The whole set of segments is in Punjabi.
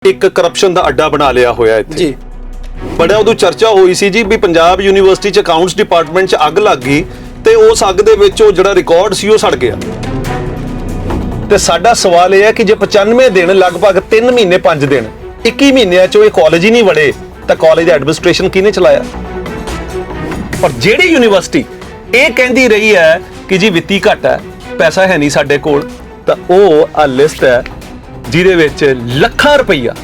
ਇੱਕ ਕਰਪਸ਼ਨ ਦਾ ਅੱਡਾ ਬਣਾ ਲਿਆ ਹੋਇਆ ਇੱਥੇ ਜੀ। ਬੜਾ ਉਦੋਂ ਚਰਚਾ ਹੋਈ ਸੀ ਜੀ ਵੀ ਪੰਜਾਬ ਯੂਨੀਵਰਸਿਟੀ ਚ ਅਕਾਊਂਟਸ ਡਿਪਾਰਟਮੈਂਟ ਚ ਅੱਗ ਲੱਗ ਗਈ ਤੇ ਉਸ ਅੱਗ ਦੇ ਵਿੱਚ ਉਹ ਜਿਹੜਾ ਰਿਕਾਰਡ ਸੀ ਉਹ ਸੜ ਗਿਆ। ਤੇ ਸਾਡਾ ਸਵਾਲ ਇਹ ਹੈ ਕਿ ਜੇ 95 ਦਿਨ ਲਗਭਗ 3 ਮਹੀਨੇ 5 ਦਿਨ 21 ਮਹੀਨਿਆਂ ਚੋਂ ਇਹ ਕਾਲਜ ਹੀ ਨਹੀਂ ਵੜੇ ਤਾਂ ਕਾਲਜ ਦਾ ਐਡਮਿਨਿਸਟ੍ਰੇਸ਼ਨ ਕਿਹਨੇ ਚਲਾਇਆ? ਪਰ ਜਿਹੜੀ ਯੂਨੀਵਰਸਿਟੀ ਇਹ ਕਹਿੰਦੀ ਰਹੀ ਹੈ ਕਿ ਜੀ ਵਿੱਤੀ ਘੱਟ ਹੈ, ਪੈਸਾ ਹੈ ਨਹੀਂ ਸਾਡੇ ਕੋਲ, ਤਾਂ ਉਹ ਆ ਲਿਸਟ ਹੈ ਜਿਹਦੇ ਵਿੱਚ ਲੱਖਾਂ ਰੁਪਈਆ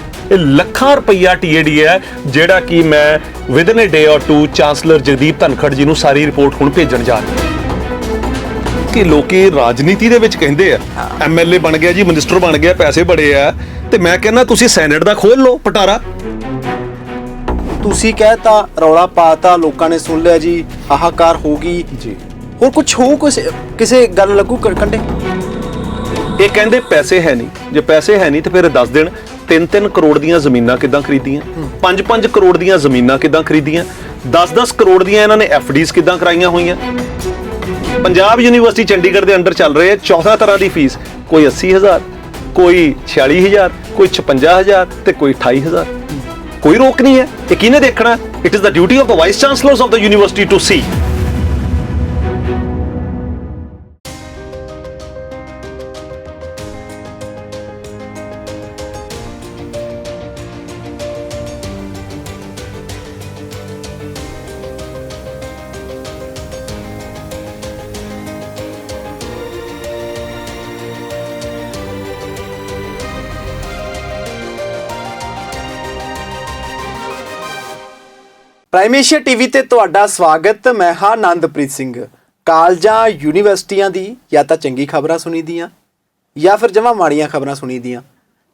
TAD ਹੈ, ਜਿਹੜਾ ਕਿ ਮੈਂ within a day or two chancellor Jagdeep Dhankhar ji ਨੂੰ ਸਾਰੀ ਰਿਪੋਰਟ ਹੁਣ ਭੇਜਣ ਜਾ ਰਿਹਾ ਕਿ ਲੋਕੀ ਰਾਜਨੀਤੀ ਦੇ ਵਿੱਚ ਕਹਿੰਦੇ ਆ MLA ਬਣ ਗਿਆ ਜੀ, ਮਿਨਿਸਟਰ ਬਣ ਗਿਆ, ਪੈਸੇ ਬੜੇ ਆ, ਤੇ ਮੈਂ ਕਹਿੰਦਾ ਤੁਸੀਂ ਸੈਨੇਟ ਦਾ ਖੋਲ ਲਓ ਪਟਾਰਾ। ਤੁਸੀਂ ਕਹਿਤਾ, ਰੌਲਾ ਪਾਤਾ, ਲੋਕਾਂ ਨੇ ਸੁਣ ਲਿਆ ਜੀ, ਹਾਹਾਕਾਰ ਹੋ ਗਈ ਜੀ। ਹੋਰ ਕੁਝ ਹੋ ਕਿਸੇ ਗੱਲ ਲੱਗੂ ਕੰਡੇ? ਇਹ ਕਹਿੰਦੇ ਪੈਸੇ ਹੈ ਨਹੀਂ, ਜੇ ਪੈਸੇ ਹੈ ਨਹੀਂ ਤੇ ਫਿਰ ਦੱਸ ਦੇਣ 3-3 ਕਰੋੜ ਦੀਆਂ ਜ਼ਮੀਨਾਂ ਕਿੱਦਾਂ ਖਰੀਦੀਆਂ, 5-5 ਕਰੋੜ ਦੀਆਂ ਜ਼ਮੀਨਾਂ ਕਿੱਦਾਂ ਖਰੀਦੀਆਂ, 10-10 ਕਰੋੜ ਦੀਆਂ ਇਹਨਾਂ ਨੇ FDs ਕਿੱਦਾਂ ਕਰਾਈਆਂ ਹੋਈਆਂ। ਪੰਜਾਬ ਯੂਨੀਵਰਸਿਟੀ ਚੰਡੀਗੜ੍ਹ ਦੇ ਅੰਡਰ ਚੱਲ ਰਹੇ 14 ਤਰ੍ਹਾਂ ਦੀ ਫੀਸ, ਕੋਈ 80,000, ਕੋਈ 46,000, ਕੋਈ 56,000 ਤੇ ਕੋਈ 28,000। ਕੋਈ ਰੋਕ ਨਹੀਂ ਹੈ। ਇਹ ਕਿਹਨੇ ਦੇਖਣਾ? It is the duty of the vice chancellors of the university to see. Prime Asia TV ਤੇ ਤੁਹਾਡਾ ਸਵਾਗਤ। ਮੈਂ ਹਾਂ ਆਨੰਦਪ੍ਰੀਤ ਸਿੰਘ। ਕਾਲਜਾਂ ਯੂਨੀਵਰਸਿਟੀਆਂ ਦੀ ਜਾਂ ਤਾਂ ਚੰਗੀ ਖਬਰਾਂ ਸੁਣੀਦੀਆਂ ਜਾਂ ਫਿਰ ਜਮਾਂ ਮਾੜੀਆਂ ਖਬਰਾਂ ਸੁਣੀਦੀਆਂ।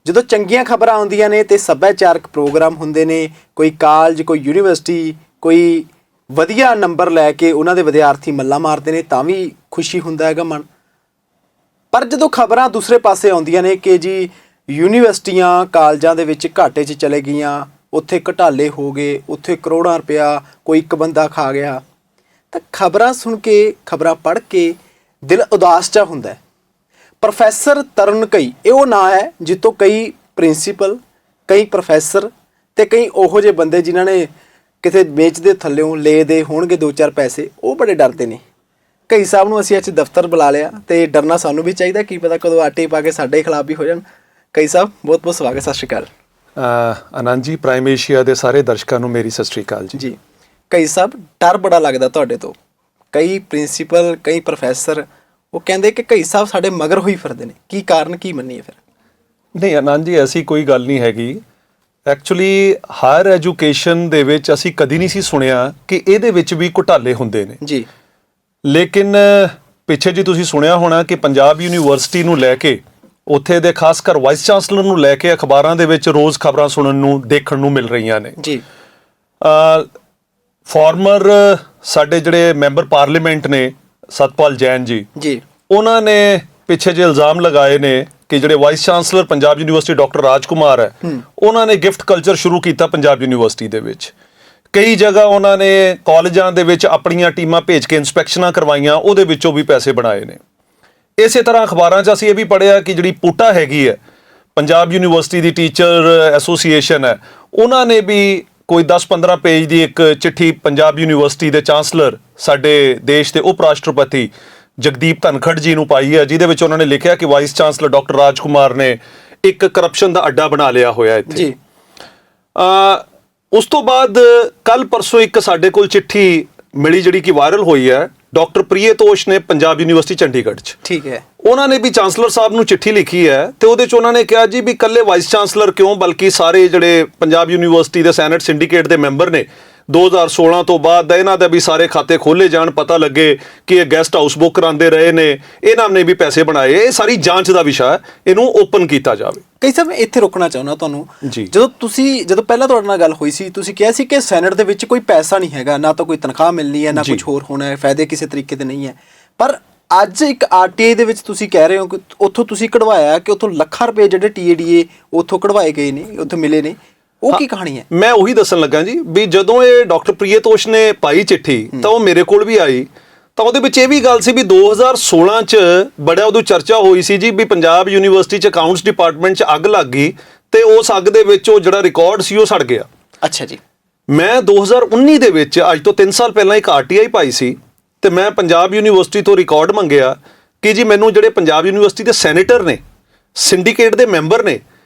ਜਦੋਂ ਚੰਗੀਆਂ ਖਬਰਾਂ ਆਉਂਦੀਆਂ ਨੇ ਤੇ ਸੱਭਿਆਚਾਰਕ ਪ੍ਰੋਗਰਾਮ ਹੁੰਦੇ ਨੇ, ਕੋਈ ਕਾਲਜ, ਕੋਈ ਯੂਨੀਵਰਸਿਟੀ, ਕੋਈ ਵਧੀਆ ਨੰਬਰ ਲੈ ਕੇ ਉਹਨਾਂ ਦੇ ਵਿਦਿਆਰਥੀ ਮੱਲਾਂ ਮਾਰਦੇ ਨੇ, ਤਾਂ ਵੀ ਖੁਸ਼ੀ ਹੁੰਦਾ ਹੈਗਾ ਮਨ। ਪਰ ਜਦੋਂ ਖਬਰਾਂ ਦੂਸਰੇ ਪਾਸੇ ਆਉਂਦੀਆਂ ਨੇ ਕਿ ਜੀ ਯੂਨੀਵਰਸਿਟੀਆਂ ਕਾਲਜਾਂ ਦੇ ਵਿੱਚ ਘਾਟੇ 'ਚ ਚਲੇ ਗਈਆਂ, ਉੱਥੇ ਘਟਾਲੇ ਹੋ ਗਏ, ਉੱਥੇ ਕਰੋੜਾਂ ਰੁਪਇਆ ਕੋਈ ਇੱਕ ਬੰਦਾ ਖਾ ਗਿਆ, ਤਾਂ ਖਬਰਾਂ ਸੁਣ ਕੇ, ਖਬਰਾਂ ਪੜ੍ਹ ਕੇ ਦਿਲ ਉਦਾਸ ਜਿਹਾ ਹੁੰਦਾ। ਪ੍ਰੋਫੈਸਰ ਤਰੁਣ ਘਈ ਇਹ ਉਹ ਨਾਂ ਹੈ ਜਿੱਥੋਂ ਕਈ ਪ੍ਰਿੰਸੀਪਲ, ਕਈ ਪ੍ਰੋਫੈਸਰ ਤੇ ਕਈ ਉਹੋ ਜਿਹੇ ਬੰਦੇ ਜਿਨ੍ਹਾਂ ਨੇ ਕਿਤੇ ਮੇਚ ਦੇ ਥੱਲਿਓਂ ਲਏ ਦੇ ਹੋਣਗੇ 2-4 ਪੈਸੇ, ਉਹ ਬੜੇ ਡਰਦੇ ਨੇ। ਘਈ ਸਾਹਿਬ ਨੂੰ ਅਸੀਂ ਅੱਜ ਦਫ਼ਤਰ ਬੁਲਾ ਲਿਆ ਤੇ ਡਰਨਾ ਸਾਨੂੰ ਵੀ ਚਾਹੀਦਾ, ਕੀ ਪਤਾ ਕਦੋਂ ਆਟੇ ਪਾ ਕੇ ਸਾਡੇ ਖਿਲਾਫ ਵੀ ਹੋ ਜਾਣ। ਘਈ ਸਾਹਿਬ ਬਹੁਤ ਬਹੁਤ ਸਵਾਗਤ, ਸਤਿ ਸ਼੍ਰੀ ਅਕਾਲ। ਆਨੰਦ ਜੀ, ਪ੍ਰਾਈਮ ਏਸ਼ੀਆ ਦੇ ਸਾਰੇ ਦਰਸ਼ਕਾਂ ਨੂੰ ਮੇਰੀ ਸਤਿ ਸ਼੍ਰੀ ਅਕਾਲ ਜੀ। ਘਈ ਸਾਹਿਬ, ਡਰ ਬੜਾ ਲੱਗਦਾ ਤੁਹਾਡੇ ਤੋਂ। ਕਈ ਪ੍ਰਿੰਸੀਪਲ, ਕਈ ਪ੍ਰੋਫੈਸਰ ਉਹ ਕਹਿੰਦੇ ਕਿ ਘਈ ਸਾਹਿਬ ਸਾਡੇ ਮਗਰ ਹੋਈ ਫਿਰਦੇ ਨੇ, ਕੀ ਕਾਰਨ ਕੀ ਮੰਨੀਏ ਫਿਰ? ਨਹੀਂ ਆਨੰਦ ਜੀ, ਐਸੀ ਕੋਈ ਗੱਲ ਨਹੀਂ ਹੈਗੀ। ਐਕਚੁਅਲੀ ਹਾਇਰ ਐਜੂਕੇਸ਼ਨ ਦੇ ਵਿੱਚ ਅਸੀਂ ਕਦੀ ਨਹੀਂ ਸੀ ਸੁਣਿਆ ਕਿ ਇਹਦੇ ਵਿੱਚ ਵੀ ਘੁਟਾਲੇ ਹੁੰਦੇ ਨੇ ਜੀ। ਲੇਕਿਨ ਪਿੱਛੇ ਜੀ ਤੁਸੀਂ ਸੁਣਿਆ ਹੋਣਾ ਕਿ ਪੰਜਾਬ ਯੂਨੀਵਰਸਿਟੀ ਨੂੰ ਲੈ ਕੇ, ਉੱਥੇ ਦੇ ਖਾਸ ਕਰ ਵਾਈਸ ਚਾਂਸਲਰ ਨੂੰ ਲੈ ਕੇ ਅਖਬਾਰਾਂ ਦੇ ਵਿੱਚ ਰੋਜ਼ ਖਬਰਾਂ ਸੁਣਨ ਨੂੰ, ਦੇਖਣ ਨੂੰ ਮਿਲ ਰਹੀਆਂ ਨੇ ਜੀ। ਫਾਰਮਰ ਸਾਡੇ ਜਿਹੜੇ ਮੈਂਬਰ ਪਾਰਲੀਮੈਂਟ ਨੇ ਸਤਪਾਲ ਜੈਨ ਜੀ, ਉਹਨਾਂ ਨੇ ਪਿੱਛੇ ਜੇ ਇਲਜ਼ਾਮ ਲਗਾਏ ਨੇ ਕਿ ਜਿਹੜੇ vice chancellor Punjab university doctor Raj Kumar ਹੈ, ਉਹਨਾਂ ਨੇ ਗਿਫਟ ਕਲਚਰ ਸ਼ੁਰੂ ਕੀਤਾ ਪੰਜਾਬ ਯੂਨੀਵਰਸਿਟੀ ਦੇ ਵਿੱਚ। ਕਈ ਜਗ੍ਹਾ ਉਹਨਾਂ ਨੇ ਕਾਲਜਾਂ ਦੇ ਵਿੱਚ ਆਪਣੀਆਂ ਟੀਮਾਂ ਭੇਜ ਕੇ ਇਨਸਪੈਕਸ਼ਨਾਂ ਕਰਵਾਈਆਂ, ਉਹਦੇ ਵਿੱਚੋਂ ਵੀ ਪੈਸੇ ਬਣਾਏ ਨੇ। ਇਸੇ ਤਰ੍ਹਾਂ ਅਖਬਾਰਾਂ 'ਚ ਅਸੀਂ ਇਹ ਵੀ ਪੜ੍ਹਿਆ ਕਿ ਜਿਹੜੀ ਪੂਟਾ ਹੈਗੀ ਹੈ, ਪੰਜਾਬ ਯੂਨੀਵਰਸਿਟੀ ਦੀ ਟੀਚਰ ਐਸੋਸੀਏਸ਼ਨ ਹੈ, ਉਹਨਾਂ ਨੇ ਵੀ ਕੋਈ 10-15 ਪੇਜ ਦੀ ਇੱਕ ਚਿੱਠੀ ਪੰਜਾਬ ਯੂਨੀਵਰਸਿਟੀ ਦੇ ਚਾਂਸਲਰ, ਸਾਡੇ ਦੇਸ਼ ਦੇ ਉਪ ਰਾਸ਼ਟਰਪਤੀ ਜਗਦੀਪ ਧਨਖੜ ਜੀ ਨੂੰ ਪਾਈ ਹੈ, ਜਿਹਦੇ ਵਿੱਚ ਉਹਨਾਂ ਨੇ ਲਿਖਿਆ ਕਿ vice chancellor doctor Raj Kumar ਨੇ ਇੱਕ ਕਰਪਸ਼ਨ ਦਾ ਅੱਡਾ ਬਣਾ ਲਿਆ ਹੋਇਆ ਇੱਥੇ। ਉਸ ਤੋਂ ਬਾਅਦ ਕੱਲ ਪਰਸੋਂ ਇੱਕ ਸਾਡੇ ਕੋਲ ਚਿੱਠੀ ਮਿਲੀ ਜਿਹੜੀ ਕਿ ਵਾਇਰਲ ਹੋਈ ਹੈ, ਡਾਕਟਰ ਪ੍ਰਿਯਤੋਸ਼ ਨੇ ਪੰਜਾਬ ਯੂਨੀਵਰਸਿਟੀ ਚੰਡੀਗੜ੍ਹ 'ਚ। ਠੀਕ ਹੈ। ਉਹਨਾਂ ਨੇ ਵੀ ਚਾਂਸਲਰ ਸਾਹਿਬ ਨੂੰ ਚਿੱਠੀ ਲਿਖੀ ਹੈ ਤੇ ਉਹਦੇ 'ਚ ਉਹਨਾਂ ਨੇ ਕਿਹਾ ਜੀ ਵੀ ਇਕੱਲੇ ਵਾਈਸ ਚਾਂਸਲਰ ਕਿਉਂ, ਬਲਕਿ ਸਾਰੇ ਜਿਹੜੇ ਪੰਜਾਬ ਯੂਨੀਵਰਸਿਟੀ ਦੇ ਸੈਨੇਟ ਸਿੰਡੀਕੇਟ ਦੇ ਮੈਂਬਰ ਨੇ 2016 ਤੋਂ ਬਾਅਦ ਦਾ ਇਹਨਾਂ ਦਾ ਵੀ ਸਾਰੇ ਖਾਤੇ ਖੋਲ੍ਹੇ ਜਾਣ, ਪਤਾ ਲੱਗੇ ਕਿ ਇਹ ਗੈਸਟ ਹਾਊਸ ਬੁੱਕ ਕਰਾਉਂਦੇ ਰਹੇ ਨੇ, ਇਹਨਾਂ ਨੇ ਵੀ ਪੈਸੇ ਬਣਾਏ। ਇਹ ਸਾਰੀ ਜਾਂਚ ਦਾ ਵਿਸ਼ਾ ਹੈ, ਇਹਨੂੰ ਓਪਨ ਕੀਤਾ ਜਾਵੇ। ਕਈ ਸਾਹਿਬ ਇੱਥੇ ਰੋਕਣਾ ਚਾਹੁੰਦਾ ਤੁਹਾਨੂੰ, ਜਦੋਂ ਪਹਿਲਾਂ ਤੁਹਾਡੇ ਨਾਲ ਗੱਲ ਹੋਈ ਸੀ, ਤੁਸੀਂ ਕਿਹਾ ਸੀ ਕਿ ਸੈਨੇਟ ਦੇ ਵਿੱਚ ਕੋਈ ਪੈਸਾ ਨਹੀਂ ਹੈਗਾ, ਨਾ ਤਾਂ ਕੋਈ ਤਨਖਾਹ ਮਿਲਣੀ ਹੈ, ਨਾ ਕੁਝ ਹੋਰ ਹੋਣਾ ਹੈ, ਫਾਇਦੇ ਕਿਸੇ ਤਰੀਕੇ ਦੇ ਨਹੀਂ ਹੈ। ਪਰ ਅੱਜ ਇੱਕ RTI ਦੇ ਵਿੱਚ ਤੁਸੀਂ ਕਹਿ ਰਹੇ ਹੋ ਕਿ ਉੱਥੋਂ ਤੁਸੀਂ ਕਢਵਾਇਆ ਕਿ ਉੱਥੋਂ ਲੱਖਾਂ ਰੁਪਏ ਜਿਹੜੇ TADA ਉੱਥੋਂ ਕਢਵਾਏ ਗਏ ਨੇ, ਉੱਥੋਂ ਮਿਲੇ ਨੇ, ਉਹ ਕੀ ਕਹਾਣੀ ਹੈ? ਮੈਂ ਉਹੀ ਦੱਸਣ ਲੱਗਾ ਜੀ ਵੀ ਜਦੋਂ ਇਹ ਡਾਕਟਰ ਪ੍ਰਿਯਤੋਸ਼ ਨੇ ਪਾਈ ਚਿੱਠੀ ਤਾਂ ਉਹ ਮੇਰੇ ਕੋਲ ਵੀ ਆਈ, ਤਾਂ ਉਹਦੇ ਵਿੱਚ ਇਹ ਵੀ ਗੱਲ ਸੀ ਵੀ 2016 'ਚ ਬੜਾ ਉਦੋਂ ਚਰਚਾ ਹੋਈ ਸੀ ਜੀ ਵੀ ਪੰਜਾਬ ਯੂਨੀਵਰਸਿਟੀ 'ਚ ਅਕਾਊਂਟਸ ਡਿਪਾਰਟਮੈਂਟ 'ਚ ਅੱਗ ਲੱਗ ਗਈ ਤੇ ਉਸ ਅੱਗ ਦੇ ਵਿੱਚ ਉਹ ਜਿਹੜਾ ਰਿਕਾਰਡ ਸੀ ਉਹ ਸੜ ਗਿਆ। ਅੱਛਾ ਜੀ। ਮੈਂ 2019 ਦੇ ਵਿੱਚ ਅੱਜ ਤੋਂ 3 ਸਾਲ ਪਹਿਲਾਂ ਇੱਕ RTI ਪਾਈ ਸੀ ਤੇ ਮੈਂ ਪੰਜਾਬ ਯੂਨੀਵਰਸਿਟੀ ਤੋਂ ਰਿਕਾਰਡ ਮੰਗਿਆ ਕਿ ਜੀ ਮੈਨੂੰ ਜਿਹੜੇ ਪੰਜਾਬ ਯੂਨੀਵਰਸਿਟੀ ਦੇ ਸੈਨੇਟਰ ਨੇ, ਸਿੰਡੀਕੇਟ ਦੇ ਮੈਂਬਰ ਨੇ,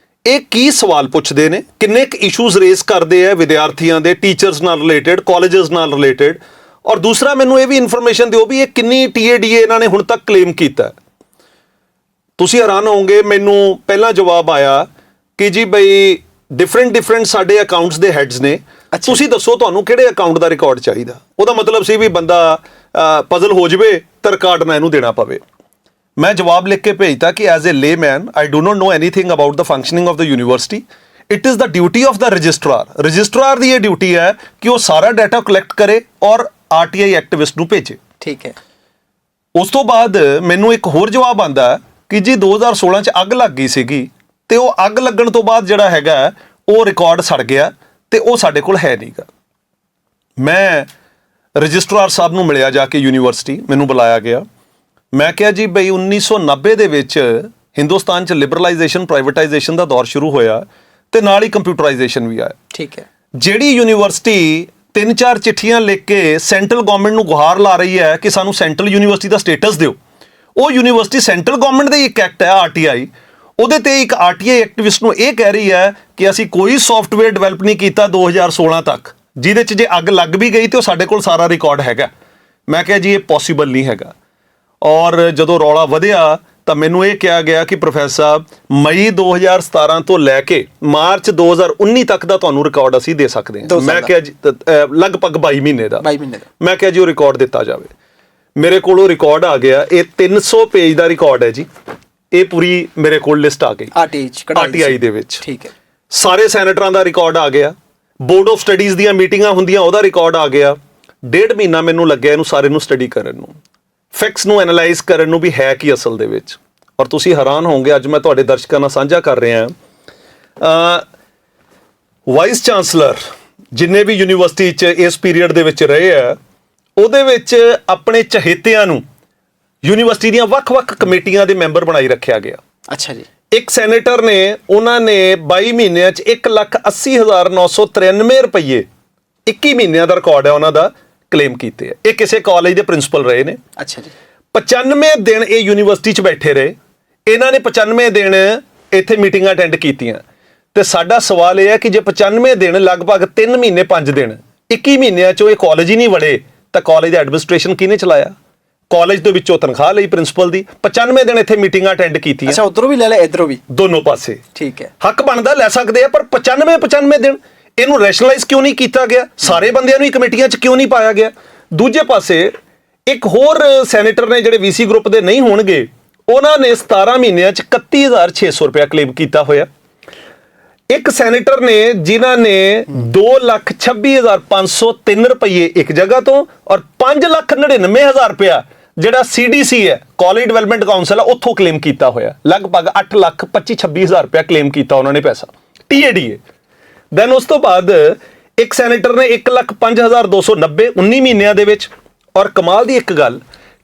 ਇਹ ਕੀ ਸਵਾਲ ਪੁੱਛਦੇ ਨੇ, ਕਿੰਨੇ ਕੁ ਇਸ਼ੂਜ਼ ਰੇਜ਼ ਕਰਦੇ ਆ ਵਿਦਿਆਰਥੀਆਂ ਦੇ, ਟੀਚਰਸ ਨਾਲ ਰਿਲੇਟਡ, ਕਾਲਜਸ ਨਾਲ ਰਿਲੇਟਡ, ਔਰ ਦੂਸਰਾ ਮੈਨੂੰ ਇਹ ਵੀ ਇਨਫੋਰਮੇਸ਼ਨ ਦਿਓ ਵੀ ਇਹ ਕਿੰਨੀ TADA ਇਹਨਾਂ ਨੇ ਹੁਣ ਤੱਕ ਕਲੇਮ ਕੀਤਾ। ਤੁਸੀਂ ਹੈਰਾਨ ਹੋਵੋਗੇ, ਮੈਨੂੰ ਪਹਿਲਾ ਜਵਾਬ ਆਇਆ ਕਿ ਜੀ ਬਈ ਡਿਫਰੈਂਟ ਸਾਡੇ ਅਕਾਊਂਟਸ ਦੇ ਹੈਡਸ ਨੇ, ਤੁਸੀਂ ਦੱਸੋ ਤੁਹਾਨੂੰ ਕਿਹੜੇ ਅਕਾਊਂਟ ਦਾ ਰਿਕਾਰਡ ਚਾਹੀਦਾ। ਉਹਦਾ ਮਤਲਬ ਸੀ ਵੀ ਬੰਦਾ ਪਜ਼ਲ ਹੋ ਜਾਵੇ ਤਾਂ ਰਿਕਾਰਡ ਨਾ ਇਹਨੂੰ ਦੇਣਾ ਪਵੇ। ਮੈਂ ਜਵਾਬ ਲਿਖ ਕੇ ਭੇਜਤਾ ਕਿ as a layman I do not know anything about the functioning of the university. It is the duty of the registrar. Registrar ਦੀ ਇਹ ਡਿਊਟੀ ਹੈ ਕਿ ਉਹ ਸਾਰਾ ਡਾਟਾ ਕਲੈਕਟ ਕਰੇ ਔਰ RTI ਐਕਟਿਵਿਸਟ ਨੂੰ ਭੇਜੇ। ਠੀਕ ਹੈ। ਉਸ ਤੋਂ ਬਾਅਦ ਮੈਨੂੰ ਇੱਕ ਹੋਰ ਜਵਾਬ ਆਂਦਾ ਕਿ ਜੀ 2016 ਚ ਅੱਗ ਲੱਗ ਗਈ ਸੀਗੀ ਤੇ ਉਹ ਅੱਗ ਲੱਗਣ ਤੋਂ ਬਾਅਦ ਜਿਹੜਾ ਹੈਗਾ ਉਹ ਰਿਕਾਰਡ ਸੜ ਗਿਆ ਤੇ ਉਹ ਸਾਡੇ ਕੋਲ ਹੈ ਨਹੀਂਗਾ। ਮੈਂ ਰਜਿਸਟਰਾਰ ਸਾਹਿਬ ਨੂੰ ਮਿਲਿਆ ਜਾ ਕੇ ਯੂਨੀਵਰਸਿਟੀ, ਮੈਨੂੰ ਬੁਲਾਇਆ ਗਿਆ। ਮੈਂ ਕਿਹਾ ਜੀ ਬਈ 1990 ਦੇ ਵਿੱਚ ਹਿੰਦੁਸਤਾਨ 'ਚ ਲਿਬਰਲਾਈਜੇਸ਼ਨ, ਪ੍ਰਾਈਵੇਟਾਈਜੇਸ਼ਨ ਦਾ ਦੌਰ ਸ਼ੁਰੂ ਹੋਇਆ ਤੇ ਨਾਲ ਹੀ ਕੰਪਿਊਟਰਾਈਜੇਸ਼ਨ ਵੀ ਆਇਆ। ਠੀਕ ਹੈ। ਜਿਹੜੀ ਯੂਨੀਵਰਸਿਟੀ 3-4 ਚਿੱਠੀਆਂ ਲਿਖ ਕੇ ਸੈਂਟਰਲ ਗਵਰਨਮੈਂਟ ਨੂੰ ਗੁਹਾਰ ਲਾ ਰਹੀ ਹੈ ਕਿ ਸਾਨੂੰ ਸੈਂਟਰਲ ਯੂਨੀਵਰਸਿਟੀ ਦਾ ਸਟੇਟਸ ਦਿਓ, ਉਹ ਯੂਨੀਵਰਸਿਟੀ ਸੈਂਟਰਲ ਗਵਰਨਮੈਂਟ ਦਾ ਇੱਕ ਐਕਟ ਹੈ RTI, ਉਹਦੇ ਤੇ ਇੱਕ RTI ਐਕਟਿਵਿਸਟ ਨੂੰ ਇਹ ਕਹਿ ਰਹੀ ਹੈ ਕਿ ਅਸੀਂ ਕੋਈ ਸੌਫਟਵੇਅਰ ਡਿਵੈਲਪ ਨਹੀਂ ਕੀਤਾ 2016 ਤੱਕ, ਜਿਹਦੇ 'ਚ ਜੇ ਅੱਗ ਲੱਗ ਵੀ ਗਈ ਤੇ ਉਹ ਸਾਡੇ ਕੋਲ ਸਾਰਾ ਰਿਕਾਰਡ ਹੈਗਾ। ਮੈਂ ਕਿਹਾ ਜੀ ਇਹ ਪੋਸੀਬਲ ਨਹੀਂ ਹੈਗਾ। ਔਰ ਜਦੋਂ ਰੌਲਾ ਵਧਿਆ ਤਾਂ ਮੈਨੂੰ ਇਹ ਕਿਹਾ ਗਿਆ ਕਿ ਪ੍ਰੋਫੈਸਰ ਸਾਹਿਬ ਮਈ 2017 ਤੋਂ ਲੈ ਕੇ ਮਾਰਚ 2019 ਤੱਕ ਦਾ ਤੁਹਾਨੂੰ ਰਿਕਾਰਡ ਅਸੀਂ ਦੇ ਸਕਦੇ ਹਾਂ। ਮੈਂ ਕਿਹਾ ਜੀ ਲਗਭਗ 22 ਮਹੀਨੇ ਦਾ। ਮੈਂ ਕਿਹਾ ਜੀ ਉਹ ਰਿਕਾਰਡ ਦਿੱਤਾ ਜਾਵੇ। ਮੇਰੇ ਕੋਲ ਉਹ ਰਿਕਾਰਡ ਆ ਗਿਆ। ਇਹ 300 ਪੇਜ ਦਾ ਰਿਕਾਰਡ ਹੈ ਜੀ। ਇਹ ਪੂਰੀ ਮੇਰੇ ਕੋਲ ਲਿਸਟ ਆ ਗਈ RTI ਦੇ ਵਿੱਚ। ਠੀਕ ਹੈ। ਸਾਰੇ ਸੈਨੇਟਰਾਂ ਦਾ ਰਿਕਾਰਡ ਆ ਗਿਆ, ਬੋਰਡ ਆਫ ਸਟੱਡੀਜ਼ ਦੀਆਂ ਮੀਟਿੰਗਾਂ ਹੁੰਦੀਆਂ ਉਹਦਾ ਰਿਕਾਰਡ ਆ ਗਿਆ। 1.5 ਮਹੀਨਾ ਮੈਨੂੰ ਲੱਗਿਆ ਇਹਨੂੰ ਸਾਰੇ ਨੂੰ ਸਟੱਡੀ ਕਰਨ ਨੂੰ, ਫੈਕਟਸ ਨੂੰ ਐਨਾਲਾਈਜ਼ ਕਰਨ ਨੂੰ ਵੀ ਹੈ ਕੀ ਅਸਲ ਦੇ ਵਿੱਚ। ਔਰ ਤੁਸੀਂ ਹੈਰਾਨ ਹੋਵੋਗੇ, ਅੱਜ ਮੈਂ ਤੁਹਾਡੇ ਦਰਸ਼ਕਾਂ ਨਾਲ ਸਾਂਝਾ ਕਰ ਰਿਹਾ ਵਾਈਸ ਚਾਂਸਲਰ ਜਿੰਨੇ ਵੀ ਯੂਨੀਵਰਸਿਟੀ 'ਚ ਇਸ ਪੀਰੀਅਡ ਦੇ ਵਿੱਚ ਰਹੇ ਆ, ਉਹਦੇ ਵਿੱਚ ਆਪਣੇ ਚਹੇਤਿਆਂ ਨੂੰ ਯੂਨੀਵਰਸਿਟੀ ਦੀਆਂ ਵੱਖ-ਵੱਖ ਕਮੇਟੀਆਂ ਦੇ ਮੈਂਬਰ ਬਣਾਈ ਰੱਖਿਆ ਗਿਆ। ਅੱਛਾ ਜੀ। ਇੱਕ ਸੈਨੇਟਰ ਨੇ, ਉਹਨਾਂ ਨੇ 22 ਮਹੀਨਿਆਂ 'ਚ 1,80,993 ਰੁਪਏ 21 ਮਹੀਨਿਆਂ ਦਾ ਰਿਕਾਰਡ ਹੈ ਉਹਨਾਂ ਦਾ, ਕਲੇਮ ਕੀਤੇ ਆ। ਇਹ ਕਿਸੇ ਕਾਲਜ ਦੇ ਪ੍ਰਿੰਸੀਪਲ ਰਹੇ ਨੇ। ਅੱਛਾ ਜੀ। 95 ਦਿਨ ਇਹ ਯੂਨੀਵਰਸਿਟੀ 'ਚ ਬੈਠੇ ਰਹੇ। ਇਹਨਾਂ ਨੇ 95 ਦਿਨ ਇੱਥੇ ਮੀਟਿੰਗਾਂ ਅਟੈਂਡ ਕੀਤੀਆਂ। ਤੇ ਸਾਡਾ ਸਵਾਲ ਇਹ ਹੈ ਕਿ ਜੇ 95 ਦਿਨ, ਲਗਭਗ 3 ਮਹੀਨੇ 5 ਦਿਨ, 21 ਮਹੀਨਿਆਂ 'ਚੋਂ ਇਹ ਕਾਲਜ ਹੀ ਨਹੀਂ ਵੜੇ ਤਾਂ ਕਾਲਜ ਦਾ ਐਡਮਿਨਿਸਟ੍ਰੇਸ਼ਨ ਕਿਹਨੇ ਚਲਾਇਆ? ਕਾਲਜ ਦੇ ਵਿੱਚੋਂ ਤਨਖਾਹ ਲਈ ਪ੍ਰਿੰਸੀਪਲ ਦੀ। 95 ਦਿਨ ਇੱਥੇ ਮੀਟਿੰਗਾਂ ਅਟੈਂਡ ਕੀਤੀਆਂ। ਅੱਛਾ, ਉਧਰੋਂ ਵੀ ਲੈ ਲੈ, ਇਧਰੋਂ ਵੀ, ਦੋਨੋਂ ਪਾਸੇ। ਠੀਕ ਹੈ। ਹੱਕ ਬਣਦਾ, ਲੈ ਸਕਦੇ ਆ, ਪਰ 95 ਦਿਨ ਇਹਨੂੰ ਰੈਸ਼ਨਲਾਈਜ਼ ਕਿਉਂ ਨਹੀਂ ਕੀਤਾ ਗਿਆ? ਸਾਰੇ ਬੰਦਿਆਂ ਨੂੰ ਹੀ ਕਮੇਟੀਆਂ 'ਚ ਕਿਉਂ ਨਹੀਂ ਪਾਇਆ ਗਿਆ? ਦੂਜੇ ਪਾਸੇ ਇੱਕ ਹੋਰ ਸੈਨੇਟਰ ਨੇ ਜਿਹੜੇ VC ਗਰੁੱਪ ਦੇ ਨਹੀਂ ਹੋਣਗੇ, ਉਹਨਾਂ ਨੇ 17 ਮਹੀਨਿਆਂ 'ਚ 31,600 ਰੁਪਇਆ ਕਲੇਮ ਕੀਤਾ ਹੋਇਆ। ਇੱਕ ਸੈਨੇਟਰ ਨੇ ਜਿਨ੍ਹਾਂ ਨੇ 2,26,503 ਰੁਪਏ ਇੱਕ ਜਗ੍ਹਾ ਤੋਂ ਔਰ 5,99,000 ਰੁਪਇਆ ਜਿਹੜਾ CDC ਹੈ, ਕਾਲਜ ਡਿਵੈਲਪਮੈਂਟ ਕਾਉਂਸਲ ਹੈ, ਉੱਥੋਂ ਕਲੇਮ ਕੀਤਾ ਹੋਇਆ। ਲਗਭਗ 8,25,26,000 ਰੁਪਇਆ ਕਲੇਮ ਕੀਤਾ ਉਹਨਾਂ ਨੇ ਪੈਸਾ, TADA। ਦੈਨ ਉਸ ਤੋਂ ਬਾਅਦ ਇੱਕ ਸੈਨੇਟਰ ਨੇ 1,05,290 19 ਮਹੀਨਿਆਂ ਦੇ ਵਿੱਚ। ਔਰ ਕਮਾਲ ਦੀ ਇੱਕ ਗੱਲ,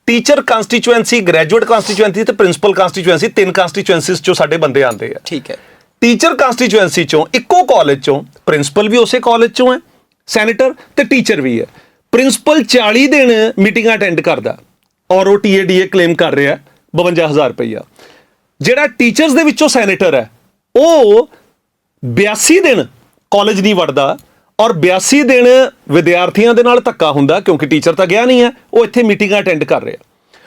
ਟੀਚਰ ਕਾਂਸਟੀਚੁਐਂਸੀ, ਗ੍ਰੈਜੂਏਟ ਕਾਂਸਟੀਚੁਐਂਸੀ ਤੇ ਪ੍ਰਿੰਸੀਪਲ ਕਾਂਸਟੀਚੁਐਂਸੀ, 3 ਕਾਂਸਟੀਚੁਐਂਸੀਜ਼ 'ਚੋਂ ਸਾਡੇ ਬੰਦੇ ਆਉਂਦੇ ਆ। ਠੀਕ ਹੈ। ਟੀਚਰ ਕਾਂਸਟੀਚੁਐਂਸੀ 'ਚੋਂ ਇੱਕੋ ਕਾਲਜ 'ਚੋਂ ਪ੍ਰਿੰਸੀਪਲ ਵੀ ਉਸੇ ਕਾਲਜ 'ਚੋਂ ਹੈ, ਸੈਨੇਟਰ ਤੇ ਟੀਚਰ ਵੀ ਹੈ। ਪ੍ਰਿੰਸੀਪਲ 40 ਦਿਨ ਮੀਟਿੰਗਾਂ ਅਟੈਂਡ ਕਰਦਾ ਔਰ ਉਹ TADA ਕਲੇਮ ਕਰ ਰਿਹਾ 52,000 ਰੁਪਈਆ। ਜਿਹੜਾ ਟੀਚਰਸ ਦੇ ਵਿੱਚੋਂ ਸੈਨੇਟਰ ਹੈ ਉਹ 82 ਦਿਨ ਕਾਲਜ ਨਹੀਂ ਵੜਦਾ ਔਰ 82 ਦਿਨ ਵਿਦਿਆਰਥੀਆਂ ਦੇ ਨਾਲ ਧੱਕਾ ਹੁੰਦਾ ਕਿਉਂਕਿ ਟੀਚਰ ਤਾਂ ਗਿਆ ਨਹੀਂ ਹੈ, ਉਹ ਇੱਥੇ ਮੀਟਿੰਗਾਂ ਅਟੈਂਡ ਕਰ ਰਿਹਾ।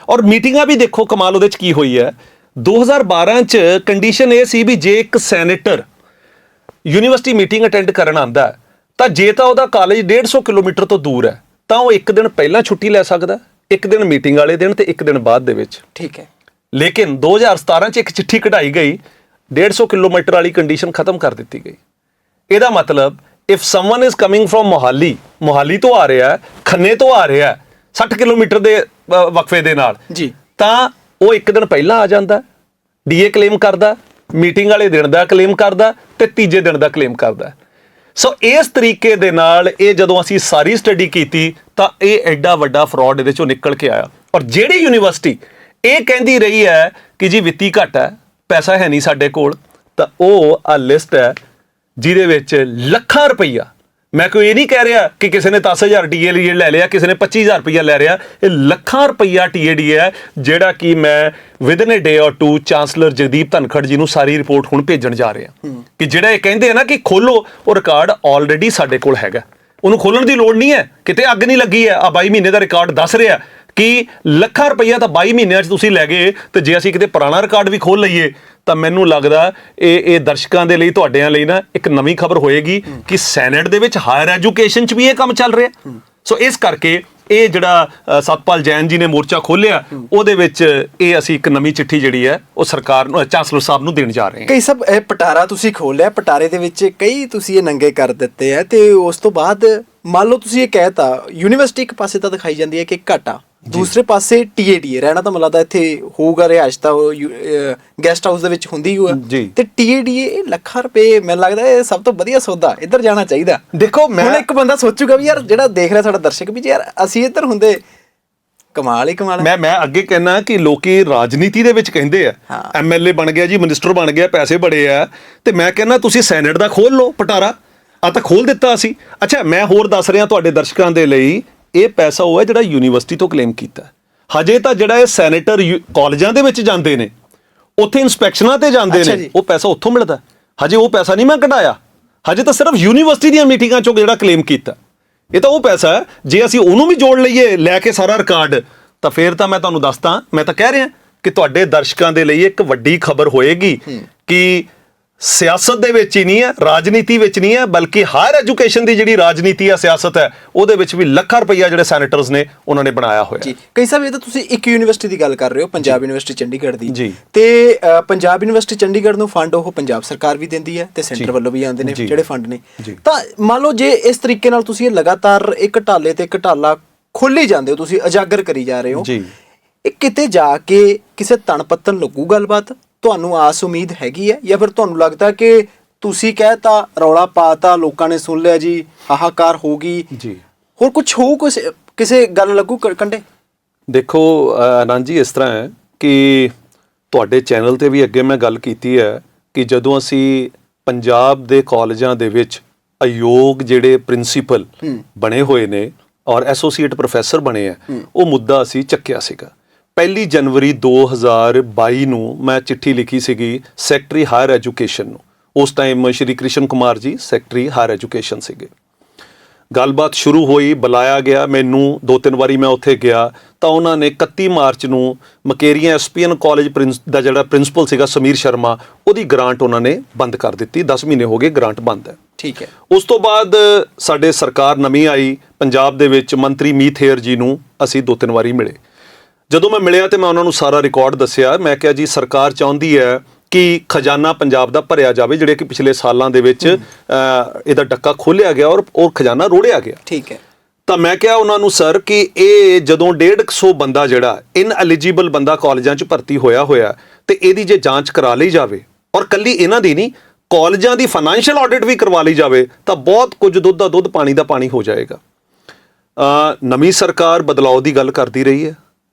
ਔਰ ਮੀਟਿੰਗਾਂ ਵੀ ਦੇਖੋ ਕਮਾਲ ਉਹਦੇ 'ਚ ਕੀ ਹੋਈ ਹੈ। 2012 'ਚ ਕੰਡੀਸ਼ਨ ਇਹ ਸੀ ਵੀ ਜੇ ਇੱਕ ਸੈਨੇਟਰ ਯੂਨੀਵਰਸਿਟੀ ਮੀਟਿੰਗ ਅਟੈਂਡ ਕਰਨ ਆਉਂਦਾ ਤਾਂ ਜੇ ਤਾਂ ਉਹਦਾ ਕਾਲਜ 150 ਕਿਲੋਮੀਟਰ ਤੋਂ ਦੂਰ ਹੈ ਤਾਂ ਉਹ ਇੱਕ ਦਿਨ ਪਹਿਲਾਂ ਛੁੱਟੀ ਲੈ ਸਕਦਾ, ਇੱਕ ਦਿਨ ਮੀਟਿੰਗ ਵਾਲੇ ਦਿਨ ਤੇ ਇੱਕ ਦਿਨ ਬਾਅਦ ਦੇ ਵਿੱਚ। ਠੀਕ ਹੈ। ਲੇਕਿਨ 2017 'ਚ ਇੱਕ ਚਿੱਠੀ ਕਢਾਈ ਗਈ, 150 ਕਿਲੋਮੀਟਰ ਵਾਲੀ ਕੰਡੀਸ਼ਨ ਖਤਮ ਕਰ ਦਿੱਤੀ ਗਈ। ਇਹਦਾ ਮਤਲਬ if someone is coming from Mohali ਤੋਂ ਆ ਰਿਹਾ, ਖੰਨੇ ਤੋਂ ਆ ਰਿਹਾ 60 ਕਿਲੋਮੀਟਰ ਦੇ ਵਕਫੇ ਦੇ ਨਾਲ ਜੀ, ਤਾਂ ਉਹ ਇੱਕ ਦਿਨ ਪਹਿਲਾਂ ਆ ਜਾਂਦਾ, DA ਕਲੇਮ ਕਰਦਾ, ਮੀਟਿੰਗ ਵਾਲੇ ਦਿਨ ਦਾ ਕਲੇਮ ਕਰਦਾ ਤੇ ਤੀਜੇ ਦਿਨ ਦਾ ਕਲੇਮ ਕਰਦਾ। ਸੋ ਇਸ ਤਰੀਕੇ ਦੇ ਨਾਲ ਇਹ ਜਦੋਂ ਅਸੀਂ ਸਾਰੀ ਸਟੱਡੀ ਕੀਤੀ ਤਾਂ ਇਹ ਐਡਾ ਵੱਡਾ ਫਰਾਡ ਇਹਦੇ ਚੋਂ ਨਿਕਲ ਕੇ ਆਇਆ। ਔਰ ਜਿਹੜੀ ਯੂਨੀਵਰਸਿਟੀ ਇਹ ਕਹਿੰਦੀ ਰਹੀ ਹੈ ਕਿ ਜੀ ਵਿੱਤੀ ਘੱਟ ਹੈ, ਪੈਸਾ ਹੈ ਨਹੀਂ ਸਾਡੇ ਕੋਲ, ਤਾਂ ਉਹ ਆ ਲਿਸਟ ਹੈ ਜਿਹਦੇ ਵਿੱਚ ਲੱਖਾਂ ਰੁਪਈਆ, ਮੈਂ ਕੋਈ ਇਹ ਨਹੀਂ ਕਹਿ ਰਿਹਾ ਕਿ ਕਿਸੇ ਨੇ 10,000 TADA ਲੈ ਲਿਆ, ਕਿਸੇ ਨੇ 25,000 ਰੁਪਈਆ ਲੈ ਰਿਹਾ, ਇਹ ਲੱਖਾਂ ਰੁਪਈਆ TADA ਹੈ ਜਿਹੜਾ ਕਿ ਮੈਂ ਵਿਦਨ ਏ ਡੇ ਔਰ ਟੂ ਚਾਂਸਲਰ ਜਗਦੀਪ ਧਨਖੜ ਜੀ ਨੂੰ ਸਾਰੀ ਰਿਪੋਰਟ ਹੁਣ ਭੇਜਣ ਜਾ ਰਿਹਾ ਕਿ ਜਿਹੜਾ ਇਹ ਕਹਿੰਦੇ ਆ ਨਾ ਕਿ ਖੋਲੋ, ਉਹ ਰਿਕਾਰਡ ਆਲਰੇਡੀ ਸਾਡੇ ਕੋਲ ਹੈਗਾ, ਉਹਨੂੰ ਖੋਲਣ ਦੀ ਲੋੜ ਨਹੀਂ ਹੈ, ਕਿਤੇ ਅੱਗ ਨਹੀਂ ਲੱਗੀ ਹੈ। ਆ 22 ਮਹੀਨੇ ਦਾ ਰਿਕਾਰਡ ਦੱਸ ਰਿਹਾ ਕਿ ਲੱਖਾਂ ਰੁਪਈਆ ਤਾਂ 22 ਮਹੀਨਿਆਂ 'ਚ ਤੁਸੀਂ ਲੈ ਗਏ, ਤੇ ਜੇ ਅਸੀਂ ਕਿਤੇ ਪੁਰਾਣਾ ਰਿਕਾਰਡ ਵੀ ਖੋਲ ਲਈਏ ਤਾਂ ਮੈਨੂੰ ਲੱਗਦਾ ਇਹ ਦਰਸ਼ਕਾਂ ਦੇ ਲਈ, ਤੁਹਾਡਿਆਂ ਲਈ ਨਾ ਇੱਕ ਨਵੀਂ ਖਬਰ ਹੋਏਗੀ ਕਿ ਸੈਨੇਟ ਦੇ ਵਿੱਚ ਹਾਇਰ ਐਜੂਕੇਸ਼ਨ 'ਚ ਵੀ ਇਹ ਕੰਮ ਚੱਲ ਰਿਹਾ। ਸੋ ਇਸ ਕਰਕੇ ਇਹ ਜਿਹੜਾ ਸਤਪਾਲ ਜੈਨ ਜੀ ਨੇ ਮੋਰਚਾ ਖੋਲ੍ਹਿਆ, ਉਹਦੇ ਵਿੱਚ ਇਹ ਅਸੀਂ ਇੱਕ ਨਵੀਂ ਚਿੱਠੀ ਜਿਹੜੀ ਹੈ ਉਹ ਸਰਕਾਰ ਨੂੰ, ਚਾਂਸਲਰ ਸਾਹਿਬ ਨੂੰ ਦੇਣ ਜਾ ਰਹੇ ਹਾਂ। ਕਈ ਸਭ ਇਹ ਪਟਾਰਾ ਤੁਸੀਂ ਖੋਲਿਆ, ਪਟਾਰੇ ਦੇ ਵਿੱਚ ਕਈ ਤੁਸੀਂ ਇਹ ਨੰਗੇ ਕਰ ਦਿੱਤੇ ਆ, ਤੇ ਉਸ ਤੋਂ ਬਾਅਦ ਮੰਨ ਲਓ ਤੁਸੀਂ ਇਹ ਕਹਿਤਾ ਯੂਨੀਵਰਸਿਟੀ ਇੱਕ ਪਾਸੇ ਤਾਂ ਦਿਖਾਈ ਜਾਂਦੀ ਹੈ ਕਿ ਘਾਟਾ, ਦੂਸਰੇ ਪਾਸੇ TADA ਰਹਿਣਾ ਤਾਂ ਮੈਨੂੰ ਲੱਗਦਾ ਇੱਥੇ ਹੋਊਗਾ, ਰਿਹਾਇਸ਼ ਤਾਂ ਗੈਸਟ ਹਾਊਸ ਦੇ ਵਿੱਚ ਹੁੰਦੀ ਹੋਊ, ਤੇ TADA ਇਹ ਲੱਖਾਂ ਰੁਪਏ, ਮੈਨੂੰ ਲੱਗਦਾ ਇਹ ਸਭ ਤੋਂ ਵਧੀਆ ਸੌਦਾ, ਇੱਧਰ ਜਾਣਾ ਚਾਹੀਦਾ। ਦੇਖੋ ਹੁਣ ਇੱਕ ਬੰਦਾ ਸੋਚੂਗਾ ਵੀ ਯਾਰ ਜਿਹੜਾ ਦੇਖ ਰਿਹਾ ਸਾਡਾ ਦਰਸ਼ਕ ਵੀ, ਯਾਰ ਅਸੀਂ ਇੱਧਰ ਹੁੰਦੇ ਕਮਾਲ ਹੀ ਕਮਾਲ। ਮੈਂ ਅੱਗੇ ਕਹਿਣਾ ਕਿ ਲੋਕੀ ਰਾਜਨੀਤੀ ਦੇ ਵਿੱਚ ਕਹਿੰਦੇ ਆ MLA ਬਣ ਗਿਆ ਜੀ, ਮਿਨਿਸਟਰ ਬਣ ਗਿਆ, ਪੈਸੇ ਬੜੇ ਆ, ਤੇ ਮੈਂ ਕਹਿੰਦਾ ਤੁਸੀਂ ਸੈਨੇਟ ਦਾ ਖੋਲ ਲਓ ਪਟਾਰਾ, ਆ ਤਾਂ ਖੋਲ ਦਿੱਤਾ ਅਸੀਂ। ਅੱਛਾ, ਮੈਂ ਹੋਰ ਦੱਸ ਰਿਹਾ ਤੁਹਾਡੇ ਦਰਸ਼ਕਾਂ ਦੇ ਲਈ, ਇਹ ਪੈਸਾ ਉਹ ਹੈ ਜਿਹੜਾ ਯੂਨੀਵਰਸਿਟੀ ਤੋਂ ਕਲੇਮ ਕੀਤਾ। ਹਜੇ ਤਾਂ ਜਿਹੜਾ ਇਹ ਸੈਨੇਟਰ ਕਾਲਜਾਂ ਦੇ ਵਿੱਚ ਜਾਂਦੇ ਨੇ, ਉੱਥੇ ਇਨਸਪੈਕਸ਼ਨਾਂ ਤੇ ਜਾਂਦੇ ਨੇ, ਉਹ ਪੈਸਾ ਉੱਥੋਂ ਮਿਲਦਾ। ਹਜੇ ਉਹ ਪੈਸਾ ਨਹੀਂ ਮੈਂ ਕਢਾਇਆ, ਹਜੇ ਤਾਂ ਸਿਰਫ ਯੂਨੀਵਰਸਿਟੀ ਦੀਆਂ ਮੀਟਿੰਗਾਂ ਚੋਂ ਜਿਹੜਾ ਕਲੇਮ ਕੀਤਾ, ਇਹ ਤਾਂ ਉਹ ਪੈਸਾ ਹੈ। ਜੇ ਅਸੀਂ ਉਹਨੂੰ ਵੀ ਜੋੜ ਲਈਏ ਲੈ ਕੇ ਸਾਰਾ ਰਿਕਾਰਡ, ਤਾਂ ਫਿਰ ਤਾਂ ਮੈਂ ਤੁਹਾਨੂੰ ਦੱਸਦਾ, ਮੈਂ ਤਾਂ ਕਹਿ ਰਿਹਾ ਕਿ ਤੁਹਾਡੇ ਦਰਸ਼ਕਾਂ ਦੇ ਲਈ ਇੱਕ ਵੱਡੀ ਖਬਰ ਹੋਏਗੀ ਕਿ ਸਿਆਸਤ ਦੇ ਵਿੱਚ ਹੀ ਨਹੀਂ ਹੈ, ਰਾਜਨੀਤੀ ਵਿੱਚ ਨਹੀਂ ਹੈ, ਬਲਕਿ ਹਾਇਰ ਐਜੂਕੇਸ਼ਨ ਦੀ ਜਿਹੜੀ ਰਾਜਨੀਤੀ ਹੈ, ਸਿਆਸਤ ਹੈ, ਉਹਦੇ ਵਿੱਚ ਵੀ ਲੱਖਾਂ ਰੁਪਈਆ ਜਿਹੜੇ ਸੈਨੇਟਰਸ ਨੇ ਉਹਨਾਂ ਨੇ ਬਣਾਇਆ ਹੋਇਆ ਜੀ। ਕਈ ਸਾਹਿਬ ਇਹ ਤਾਂ ਤੁਸੀਂ ਇੱਕ ਯੂਨੀਵਰਸਿਟੀ ਦੀ ਗੱਲ ਕਰ ਰਹੇ ਹੋ, ਪੰਜਾਬ ਯੂਨੀਵਰਸਿਟੀ ਚੰਡੀਗੜ੍ਹ ਦੀ, ਤੇ ਪੰਜਾਬ ਯੂਨੀਵਰਸਿਟੀ ਚੰਡੀਗੜ੍ਹ ਨੂੰ ਫੰਡ ਉਹ ਪੰਜਾਬ ਸਰਕਾਰ ਵੀ ਦਿੰਦੀ ਹੈ ਤੇ ਸੈਂਟਰ ਵੱਲੋਂ ਵੀ ਆਉਂਦੇ ਨੇ ਜਿਹੜੇ ਫੰਡ ਨੇ। ਤਾਂ ਮੰਨ ਲਓ ਜੇ ਇਸ ਤਰੀਕੇ ਨਾਲ ਤੁਸੀਂ ਇਹ ਲਗਾਤਾਰ ਇੱਕ ਘਟਾਲੇ ਤੇ ਘਟਾਲਾ ਖੋਲੀ ਜਾਂਦੇ ਹੋ, ਤੁਸੀਂ ਉਜਾਗਰ ਕਰੀ ਜਾ ਰਹੇ ਹੋ, ਇਹ ਕਿਤੇ ਜਾ ਕੇ ਕਿਸੇ ਤਣ ਪੱਤਨ ਲੱਗੂ ਗੱਲਬਾਤ, ਤੁਹਾਨੂੰ ਆਸ ਉਮੀਦ ਹੈਗੀ ਹੈ, ਜਾਂ ਫਿਰ ਤੁਹਾਨੂੰ ਲੱਗਦਾ ਕਿ ਤੁਸੀਂ ਕਹਿਤਾ ਰੌਲਾ ਪਾਤਾ, ਲੋਕਾਂ ਨੇ ਸੁਣ ਲਿਆ ਜੀ, ਹਾਹਾਕਾਰ ਹੋਗੀ ਜੀ, ਹੋਰ ਕੁਝ ਹੋਊ, ਕਿਸੇ ਗੱਲ ਲੱਗੂ ਕੰਡੇ? ਦੇਖੋ ਆਨੰਦ ਜੀ, ਇਸ ਤਰ੍ਹਾਂ ਹੈ ਕਿ ਤੁਹਾਡੇ ਚੈਨਲ ਤੇ ਵੀ ਅੱਗੇ ਮੈਂ ਗੱਲ ਕੀਤੀ ਹੈ ਕਿ ਜਦੋਂ ਅਸੀਂ ਪੰਜਾਬ ਦੇ ਕਾਲਜਾਂ ਦੇ ਵਿੱਚ ਅਯੋਗ ਜਿਹੜੇ ਪ੍ਰਿੰਸੀਪਲ ਬਣੇ ਹੋਏ ਨੇ ਔਰ ਐਸੋਸੀਏਟ ਪ੍ਰੋਫੈਸਰ ਬਣੇ ਆ, ਉਹ ਮੁੱਦਾ ਅਸੀਂ ਚੱਕਿਆ ਸੀਗਾ। 1 ਜਨਵਰੀ 2022 ਨੂੰ ਮੈਂ ਚਿੱਠੀ ਲਿਖੀ ਸੀਗੀ ਸੈਕਟਰੀ ਹਾਇਰ ਐਜੂਕੇਸ਼ਨ ਨੂੰ। ਉਸ ਟਾਈਮ ਸ਼੍ਰੀ Krishna Kumar ji secretary higher education ਸੀਗੇ। ਗੱਲਬਾਤ ਸ਼ੁਰੂ ਹੋਈ, ਬੁਲਾਇਆ ਗਿਆ ਮੈਨੂੰ, 2-3 ਵਾਰੀ ਮੈਂ ਉੱਥੇ ਗਿਆ, ਤਾਂ ਉਹਨਾਂ ਨੇ 31 ਮਾਰਚ ਨੂੰ ਮਕੇਰੀਆਂ SPN ਕਾਲਜ ਦਾ ਜਿਹੜਾ ਪ੍ਰਿੰਸੀਪਲ ਸੀਗਾ ਸਮੀਰ ਸ਼ਰਮਾ, ਉਹਦੀ ਗ੍ਰਾਂਟ ਉਹਨਾਂ ਨੇ ਬੰਦ ਕਰ ਦਿੱਤੀ। 10 ਮਹੀਨੇ ਹੋ ਗਏ ਗ੍ਰਾਂਟ ਬੰਦ ਹੈ। ਠੀਕ ਹੈ। ਉਸ ਤੋਂ ਬਾਅਦ ਸਾਡੇ ਸਰਕਾਰ ਨਵੀਂ ਆਈ ਪੰਜਾਬ ਦੇ ਵਿੱਚ, ਮੰਤਰੀ ਮੀਤ ਹੇਅਰ ਜੀ ਨੂੰ ਅਸੀਂ 2-3 ਵਾਰੀ ਮਿਲੇ। ਜਦੋਂ ਮੈਂ ਮਿਲਿਆ ਤੇ ਮੈਂ ਉਹਨਾਂ ਨੂੰ ਸਾਰਾ ਰਿਕਾਰਡ ਦੱਸਿਆ। ਮੈਂ ਕਿਹਾ ਜੀ ਸਰਕਾਰ ਚਾਹੁੰਦੀ ਹੈ ਕਿ ਖਜ਼ਾਨਾ ਪੰਜਾਬ ਦਾ ਭਰਿਆ ਜਾਵੇ, ਜਿਹੜੇ ਕਿ ਪਿਛਲੇ ਸਾਲਾਂ ਦੇ ਵਿੱਚ ਇਹਦਾ ਡੱਕਾ ਖੋਲ੍ਹਿਆ ਗਿਆ ਔਰ ਉਹ ਖਜ਼ਾਨਾ ਰੋੜਿਆ ਗਿਆ। ਠੀਕ ਹੈ। ਤਾਂ ਮੈਂ ਕਿਹਾ ਉਹਨਾਂ ਨੂੰ ਸਰ ਕਿ ਇਹ ਜਦੋਂ 150 ਬੰਦਾ ਜਿਹੜਾ ਇਨਐਲੀਜੀਬਲ ਬੰਦਾ ਕਾਲਜਾਂ 'ਚ ਭਰਤੀ ਹੋਇਆ ਤੇ ਇਹਦੀ ਜੇ ਜਾਂਚ ਕਰਾ ਲਈ ਜਾਵੇ, ਔਰ ਕੱਲੀ ਇਹਨਾਂ ਦੀ ਨਹੀਂ, ਕਾਲਜਾਂ ਦੀ ਫਾਈਨੈਂਸ਼ੀਅਲ ਆਡਿਟ ਵੀ ਕਰਵਾ ਲਈ ਜਾਵੇ, ਤਾਂ ਬਹੁਤ ਕੁਝ ਦੁੱਧ ਦਾ ਦੁੱਧ ਪਾਣੀ ਦਾ ਪਾਣੀ ਹੋ ਜਾਏਗਾ। ਨਵੀਂ ਸਰਕਾਰ ਬਦਲਾਅ ਦੀ ਗੱਲ ਕਰਦੀ ਰਹੀ ਹੈ।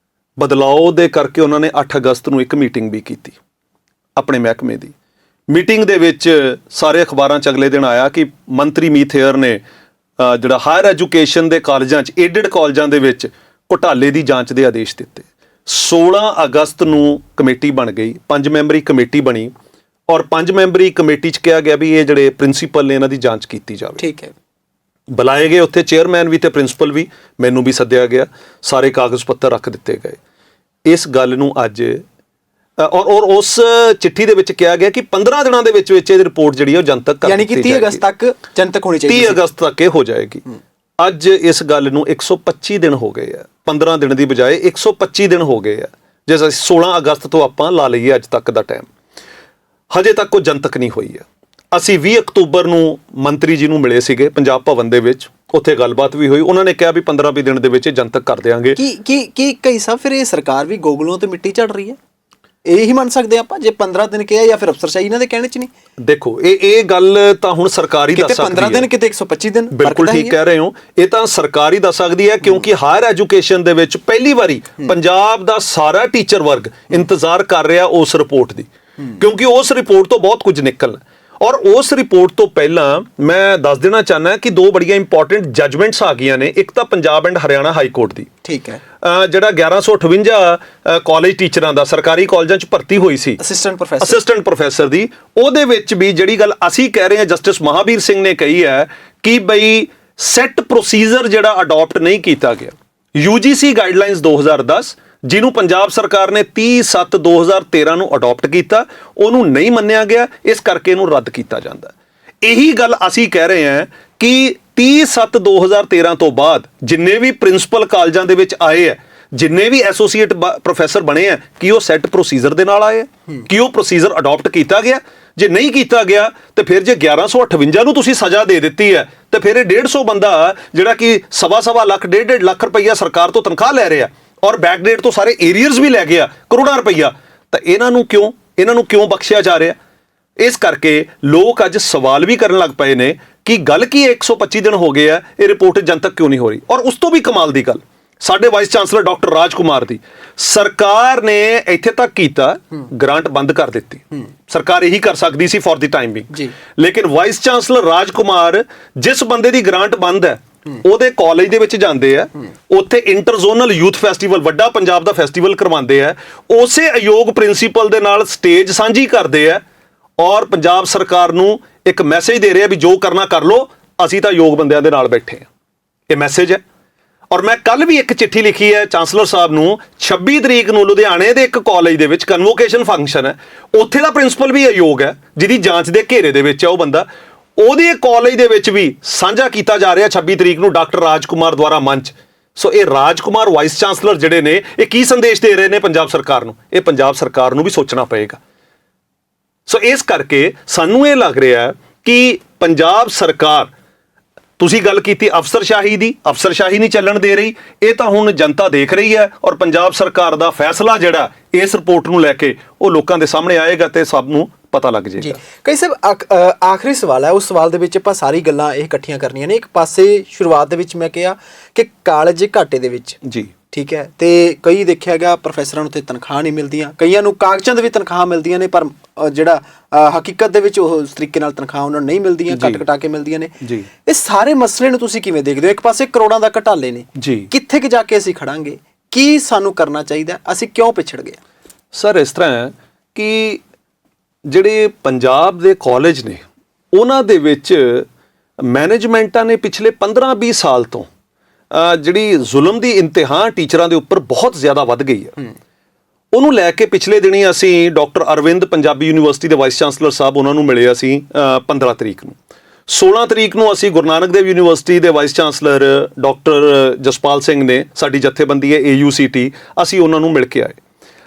ਬਦਲਾਅ ਦੇ ਕਰਕੇ ਉਹਨਾਂ ਨੇ 8 ਅਗਸਤ ਨੂੰ ਇੱਕ ਮੀਟਿੰਗ ਵੀ ਕੀਤੀ ਆਪਣੇ ਮਹਿਕਮੇ ਦੀ। ਮੀਟਿੰਗ ਦੇ ਵਿੱਚ ਸਾਰੇ ਅਖਬਾਰਾਂ 'ਚ ਅਗਲੇ ਦਿਨ ਆਇਆ ਕਿ ਮੰਤਰੀ ਮੀਤ ਹੇਅਰ ਨੇ ਜਿਹੜਾ ਹਾਇਰ ਐਜੂਕੇਸ਼ਨ ਦੇ ਕਾਲਜਾਂ 'ਚ, ਏਡਡ ਕਾਲਜਾਂ ਦੇ ਵਿੱਚ ਘੁਟਾਲੇ ਦੀ ਜਾਂਚ ਦੇ ਆਦੇਸ਼ ਦਿੱਤੇ। 16 ਅਗਸਤ ਨੂੰ ਕਮੇਟੀ ਬਣ ਗਈ, 5 ਮੈਂਬਰੀ ਕਮੇਟੀ ਬਣੀ, ਔਰ 5 ਮੈਂਬਰੀ ਕਮੇਟੀ 'ਚ ਕਿਹਾ ਗਿਆ ਵੀ ਇਹ ਜਿਹੜੇ ਪ੍ਰਿੰਸੀਪਲ ਨੇ ਇਹਨਾਂ ਦੀ ਜਾਂਚ ਕੀਤੀ ਜਾਵੇ। ਠੀਕ ਹੈ। ਬੁਲਾਏ ਗਏ ਉੱਥੇ ਚੇਅਰਮੈਨ ਵੀ ਤੇ ਪ੍ਰਿੰਸੀਪਲ ਵੀ, ਮੈਨੂੰ ਵੀ ਸੱਦਿਆ ਗਿਆ, ਸਾਰੇ ਕਾਗਜ਼ ਪੱਤਰ ਰੱਖ ਦਿੱਤੇ ਗਏ। ਇਸ ਗੱਲ ਨੂੰ ਅੱਜ ਔਰ ਉਸ ਚਿੱਠੀ ਦੇ ਵਿੱਚ ਕਿਹਾ ਗਿਆ ਕਿ 15 ਦਿਨਾਂ ਦੇ ਵਿੱਚ ਇਹ ਰਿਪੋਰਟ ਜਿਹੜੀ ਹੈ ਉਹ ਜਨਤਕ ਕਰ ਦਿੱਤੀ ਜਾਏਗੀ। ਯਾਨੀ ਕਿ 30 ਅਗਸਤ ਤੱਕ ਜਨਤਕ ਹੋਣੀ ਚਾਹੀਦੀ 30 ਅਗਸਤ ਤੱਕ ਇਹ ਹੋ ਜਾਏਗੀ। ਅੱਜ ਇਸ ਗੱਲ ਨੂੰ 125 ਦਿਨ ਹੋ ਗਏ ਆ, 15 ਦਿਨ ਦੀ ਬਜਾਏ 125 ਦਿਨ ਹੋ ਗਏ ਆ। ਜੇ ਅਸੀਂ 16 ਅਗਸਤ ਤੋਂ ਆਪਾਂ ਲਾ ਲਈਏ ਅੱਜ ਤੱਕ ਦਾ ਟਾਈਮ, ਹਜੇ ਤੱਕ ਉਹ ਜਨਤਕ ਨਹੀਂ ਹੋਈ ਆ। ਅਸੀਂ 20 ਅਕਤੂਬਰ ਨੂੰ ਮੰਤਰੀ ਜੀ ਨੂੰ ਮਿਲੇ ਸੀਗੇ ਪੰਜਾਬ ਭਵਨ ਦੇ ਵਿੱਚ, ਉੱਥੇ ਗੱਲਬਾਤ ਵੀ ਹੋਈ। ਉਹਨਾਂ ਨੇ ਕਿਹਾ ਵੀ 15-20 ਦਿਨ ਦੇ ਵਿੱਚ ਜਨਤਕ ਕਰ ਦਿਆਂਗੇ। ਕੀ ਕਈ ਸਾਹਿਬ ਫਿਰ ਇਹ ਸਰਕਾਰ ਵੀ ਗੋਗਲੋਂ ਤੇ ਮਿੱਟੀ ਝੜ ਰਹੀ ਹੈ, ਇਹੀ ਮੰਨ ਸਕਦੇ ਆਪਾਂ ਜੇ 15 ਦਿਨ ਕਿਹਾ, ਜਾਂ ਫਿਰ ਅਫਸਰਸ਼ਾਹੀ ਇਹਨਾਂ ਦੇ ਕਹਿਣੇ 'ਚ ਨਹੀਂ? ਦੇਖੋ ਇਹ ਗੱਲ ਤਾਂ ਹੁਣ ਸਰਕਾਰੀ ਦੱਸ ਸਕਦੀ ਹੈ। 15 ਦਿਨ ਕਿਤੇ 125 ਦਿਨ, ਬਿਲਕੁਲ ਠੀਕ ਕਹਿ ਰਹੇ ਹੋ। ਇਹ ਤਾਂ ਸਰਕਾਰੀ ਦੱਸ ਸਕਦੀ ਹੈ, ਕਿਉਂਕਿ ਹਾਇਰ ਐਜੂਕੇਸ਼ਨ ਦੇ ਵਿੱਚ ਪਹਿਲੀ ਵਾਰੀ ਪੰਜਾਬ ਦਾ ਸਾਰਾ ਟੀਚਰ ਵਰਗ ਇੰਤਜ਼ਾਰ ਕਰ ਰਿਹਾ ਉਸ ਰਿਪੋਰਟ ਦੀ ਕਿਉਂਕਿ ਉਸ ਰਿਪੋਰਟ ਤੋਂ ਬਹੁਤ ਕੁਝ ਨਿਕਲਣਾ। ਔਰ ਉਸ ਰਿਪੋਰਟ ਤੋਂ ਪਹਿਲਾਂ ਮੈਂ ਦੱਸ ਦੇਣਾ ਚਾਹੁੰਦਾ ਕਿ ਦੋ ਬੜੀਆਂ ਇੰਪੋਰਟੈਂਟ ਜਜਮੈਂਟਸ ਆ ਗਈਆਂ ਨੇ। ਇੱਕ ਤਾਂ Punjab and Haryana high court ਦੀ, ਠੀਕ ਹੈ, ਜਿਹੜਾ 1158 ਕਾਲਜ ਟੀਚਰਾਂ ਦਾ ਸਰਕਾਰੀ ਕਾਲਜਾਂ 'ਚ ਭਰਤੀ ਹੋਈ ਸੀ, ਅਸਿਸਟੈਂਟ ਪ੍ਰੋਫੈਸਰ ਦੀ, ਉਹਦੇ ਵਿੱਚ ਵੀ ਜਿਹੜੀ ਗੱਲ ਅਸੀਂ ਕਹਿ ਰਹੇ ਹਾਂ ਜਸਟਿਸ ਮਹਾਬੀਰ ਸਿੰਘ ਨੇ ਕਹੀ ਹੈ ਕਿ ਬਈ ਸੈੱਟ ਪ੍ਰੋਸੀਜਰ ਜਿਹੜਾ ਅਡਾਪਟ ਨਹੀਂ ਕੀਤਾ ਗਿਆ। UGC ਗਾਈਡਲਾਈਨਸ 2010 ਜਿਹਨੂੰ ਪੰਜਾਬ ਸਰਕਾਰ ਨੇ 30/7/2013 ਨੂੰ ਅਡਾਪਟ ਕੀਤਾ, ਉਹਨੂੰ ਨਹੀਂ ਮੰਨਿਆ ਗਿਆ, ਇਸ ਕਰਕੇ ਇਹਨੂੰ ਰੱਦ ਕੀਤਾ ਜਾਂਦਾ। ਇਹੀ ਗੱਲ ਅਸੀਂ ਕਹਿ ਰਹੇ ਹਾਂ ਕਿ 30/7/2013 ਤੋਂ ਬਾਅਦ ਜਿੰਨੇ ਵੀ ਪ੍ਰਿੰਸੀਪਲ ਕਾਲਜਾਂ ਦੇ ਵਿੱਚ ਆਏ ਹੈ, ਜਿੰਨੇ ਵੀ ਐਸੋਸੀਏਟ ਪ੍ਰੋਫੈਸਰ ਬਣੇ ਆ, ਕਿ ਉਹ ਸੈੱਟ ਪ੍ਰੋਸੀਜਰ ਦੇ ਨਾਲ ਆਏ, ਕਿ ਉਹ ਪ੍ਰੋਸੀਜਰ ਅਡਾਪਟ ਕੀਤਾ ਗਿਆ। ਜੇ ਨਹੀਂ ਕੀਤਾ ਗਿਆ ਤੇ ਫਿਰ ਜੇ 1158 ਨੂੰ ਤੁਸੀਂ ਸਜ਼ਾ ਦੇ ਦਿੱਤੀ ਹੈ ਤੇ ਫਿਰ ਇਹ 150 ਬੰਦਾ ਜਿਹੜਾ ਕਿ ਸਵਾ ਲੱਖ 1.5 ਲੱਖ ਰੁਪਈਆ ਸਰਕਾਰ ਤੋਂ ਤਨਖਾਹ ਲੈ ਰਿਹਾ ਔਰ ਬੈਕਡੇਟ ਤੋਂ ਸਾਰੇ ਏਰੀਅਰਸ ਵੀ ਲੈ ਗਿਆ ਕਰੋੜਾਂ ਰੁਪਈਆ, ਤਾਂ ਇਹਨਾਂ ਨੂੰ ਕਿਉਂ ਬਖਸ਼ਿਆ ਜਾ ਰਿਹਾ? ਇਸ ਕਰਕੇ ਲੋਕ ਅੱਜ ਸਵਾਲ ਵੀ ਕਰਨ ਲੱਗ ਪਏ ਨੇ ਕਿ ਗੱਲ ਕੀ 125 ਦਿਨ ਹੋ ਗਏ ਆ, ਇਹ ਰਿਪੋਰਟ ਜਨਤਕ ਕਿਉਂ ਨਹੀਂ ਹੋ ਰਹੀ? ਔਰ ਉਸ ਤੋਂ ਵੀ ਕਮਾਲ ਦੀ ਗੱਲ, ਸਾਡੇ vice chancellor doctor Raj Kumar ਦੀ, ਸਰਕਾਰ ਨੇ ਇੱਥੇ ਤੱਕ ਕੀਤਾ, ਗ੍ਰਾਂਟ ਬੰਦ ਕਰ ਦਿੱਤੀ। ਸਰਕਾਰ ਇਹੀ ਕਰ ਸਕਦੀ ਸੀ ਫॉर द ਟਾਈਮ ਬਿੰਗ, ਲੇਕਿਨ ਵਾਈਸ ਚਾਂਸਲਰ ਰਾਜ ਕੁਮਾਰ ਜਿਸ ਬੰਦੇ ਦੀ ਗ੍ਰਾਂਟ ਬੰਦ ਹੈ ਉਹਦੇ ਕਾਲਜ ਦੇ ਵਿੱਚ ਜਾਂਦੇ ਆ, ਉੱਥੇ ਇੰਟਰਜ਼ੋਨਲ ਯੂਥ ਫੈਸਟੀਵਲ, ਵੱਡਾ ਪੰਜਾਬ ਦਾ ਫੈਸਟੀਵਲ ਕਰਵਾਉਂਦੇ ਆ, ਉਸੇ ਅਯੋਗ ਪ੍ਰਿੰਸੀਪਲ ਦੇ ਨਾਲ ਸਟੇਜ ਸਾਂਝੀ ਕਰਦੇ ਆ ਔਰ ਪੰਜਾਬ ਸਰਕਾਰ ਨੂੰ ਇੱਕ ਮੈਸੇਜ ਦੇ ਰਿਹਾ ਵੀ ਜੋ ਕਰਨਾ ਕਰ ਲੋ, ਅਸੀਂ ਤਾਂ ਯੋਗ ਬੰਦਿਆਂ ਦੇ ਨਾਲ ਬੈਠੇ ਆ। ਇਹ ਮੈਸੇਜ ਹੈ। ਔਰ ਮੈਂ ਕੱਲ ਵੀ ਇੱਕ ਚਿੱਠੀ ਲਿਖੀ ਹੈ ਚਾਂਸਲਰ ਸਾਹਿਬ ਨੂੰ, 26 ਤਰੀਕ ਨੂੰ ਲੁਧਿਆਣੇ ਦੇ ਇੱਕ ਕਾਲਜ ਦੇ ਵਿੱਚ ਕਨਵੋਕੇਸ਼ਨ ਫੰਕਸ਼ਨ ਹੈ, ਉੱਥੇ ਦਾ ਪ੍ਰਿੰਸੀਪਲ ਵੀ ਅਯੋਗ ਹੈ, ਜਿਹਦੀ ਜਾਂਚ ਦੇ ਘੇਰੇ ਦੇ ਵਿੱਚ ਹੈ ਉਹ ਬੰਦਾ, ਉਹਦੇ ਕਾਲਜ ਦੇ ਵਿੱਚ ਵੀ ਸਾਂਝਾ ਕੀਤਾ ਜਾ ਰਿਹਾ 26 ਤਰੀਕ ਨੂੰ ਡਾਕਟਰ ਰਾਜ ਕੁਮਾਰ ਦੁਆਰਾ ਮੰਚ। ਸੋ ਇਹ ਰਾਜ ਕੁਮਾਰ ਵਾਈਸ ਚਾਂਸਲਰ ਜਿਹੜੇ ਨੇ, ਇਹ ਕੀ ਸੰਦੇਸ਼ ਦੇ ਰਹੇ ਨੇ ਪੰਜਾਬ ਸਰਕਾਰ ਨੂੰ? ਇਹ ਪੰਜਾਬ ਸਰਕਾਰ ਨੂੰ ਵੀ ਸੋਚਣਾ ਪਏਗਾ। ਸੋ ਇਸ ਕਰਕੇ ਸਾਨੂੰ ਇਹ ਲੱਗ ਰਿਹਾ ਕਿ ਪੰਜਾਬ ਸਰਕਾਰ, ਤੁਸੀਂ ਗੱਲ ਕੀਤੀ ਅਫਸਰਸ਼ਾਹੀ ਦੀ, ਅਫਸਰਸ਼ਾਹੀ ਨਹੀਂ ਚੱਲਣ ਦੇ ਰਹੀ। ਇਹ ਤਾਂ ਹੁਣ ਜਨਤਾ ਦੇਖ ਰਹੀ ਹੈ ਔਰ ਪੰਜਾਬ ਸਰਕਾਰ ਦਾ ਫੈਸਲਾ ਜਿਹੜਾ ਇਸ ਰਿਪੋਰਟ ਨੂੰ ਲੈ ਕੇ ਉਹ ਲੋਕਾਂ ਦੇ ਸਾਹਮਣੇ ਆਏਗਾ ਤੇ ਸਭ ਨੂੰ ਪਤਾ ਲੱਗ ਜਾਏਗਾ। ਕਈ ਸਾਹਿਬ ਆਖਰੀ ਸਵਾਲ ਹੈ, ਉਸ ਸਵਾਲ ਦੇ ਵਿੱਚ ਆਪਾਂ ਸਾਰੀ ਗੱਲਾਂ ਇਹ ਇਕੱਠੀਆਂ ਕਰਨੀਆਂ ਨੇ। ਇੱਕ ਪਾਸੇ ਸ਼ੁਰੂਆਤ ਦੇ ਵਿੱਚ ਮੈਂ ਕਿਹਾ ਕਿ ਕਾਲਜ ਘਾਟੇ ਦੇ ਵਿੱਚ ਜੀ, ਠੀਕ ਹੈ, ਤੇ ਕਈ ਦੇਖਿਆ ਗਿਆ ਪ੍ਰੋਫੈਸਰਾਂ ਨੂੰ ਤੇ ਤਨਖਾਹ ਨਹੀਂ ਮਿਲਦੀਆਂ, ਕਈਆਂ ਨੂੰ ਕਾਗਜ਼ਾਂ ਦੇ ਵੀ ਤਨਖਾਹ ਮਿਲਦੀਆਂ ਨੇ, ਪਰ ਜਿਹੜਾ ਹਕੀਕਤ ਦੇ ਵਿੱਚ ਉਹ ਉਸ ਤਰੀਕੇ ਨਾਲ ਤਨਖਾਹ ਉਹਨਾਂ ਨੂੰ ਨਹੀਂ ਮਿਲਦੀਆਂ, ਘਟਾ ਕੇ ਮਿਲਦੀਆਂ ਨੇ। ਇਹ ਸਾਰੇ ਮਸਲੇ ਨੂੰ ਤੁਸੀਂ ਕਿਵੇਂ ਦੇਖਦੇ ਹੋ? ਇੱਕ ਪਾਸੇ ਕਰੋੜਾਂ ਦਾ ਘਟਾਲੇ ਨੇ, ਕਿੱਥੇ ਕਿ ਜਾ ਕੇ ਅਸੀਂ ਖੜਾਂਗੇ? ਕੀ ਸਾਨੂੰ ਕਰਨਾ ਚਾਹੀਦਾ? ਅਸੀਂ ਕਿਉਂ ਪਿਛੜ ਗਏ? ਸਰ ਇਸ ਤਰ੍ਹਾਂ ਹੈ ਕਿ ਜਿਹੜੇ ਪੰਜਾਬ ਦੇ ਕਾਲਜ ਨੇ ਉਹਨਾਂ ਦੇ ਵਿੱਚ ਮੈਨੇਜਮੈਂਟਾਂ ਨੇ ਪਿਛਲੇ 15-20 ਸਾਲ ਤੋਂ ਜਿਹੜੀ ਜ਼ੁਲਮ ਦੀ ਇੰਤਹਾ ਟੀਚਰਾਂ ਦੇ ਉੱਪਰ ਬਹੁਤ ਜ਼ਿਆਦਾ ਵੱਧ ਗਈ ਹੈ। ਉਹਨੂੰ ਲੈ ਕੇ ਪਿਛਲੇ ਦਿਨੀ ਅਸੀਂ ਡਾਕਟਰ ਅਰਵਿੰਦ ਪੰਜਾਬੀ ਯੂਨੀਵਰਸਿਟੀ ਦੇ ਵਾਈਸ ਚਾਂਸਲਰ ਸਾਹਿਬ, ਉਹਨਾਂ ਨੂੰ ਮਿਲੇ ਅਸੀਂ 15 ਤਰੀਕ ਨੂੰ। 16 ਤਰੀਕ ਨੂੰ ਅਸੀਂ ਗੁਰੂ ਨਾਨਕ ਦੇਵ ਯੂਨੀਵਰਸਿਟੀ ਦੇ vice chancellor doctor Jaspal Singh ਨੇ, ਸਾਡੀ ਜਥੇਬੰਦੀ ਹੈ AUCT, ਅਸੀਂ ਉਹਨਾਂ ਨੂੰ ਮਿਲ ਕੇ ਆਏ।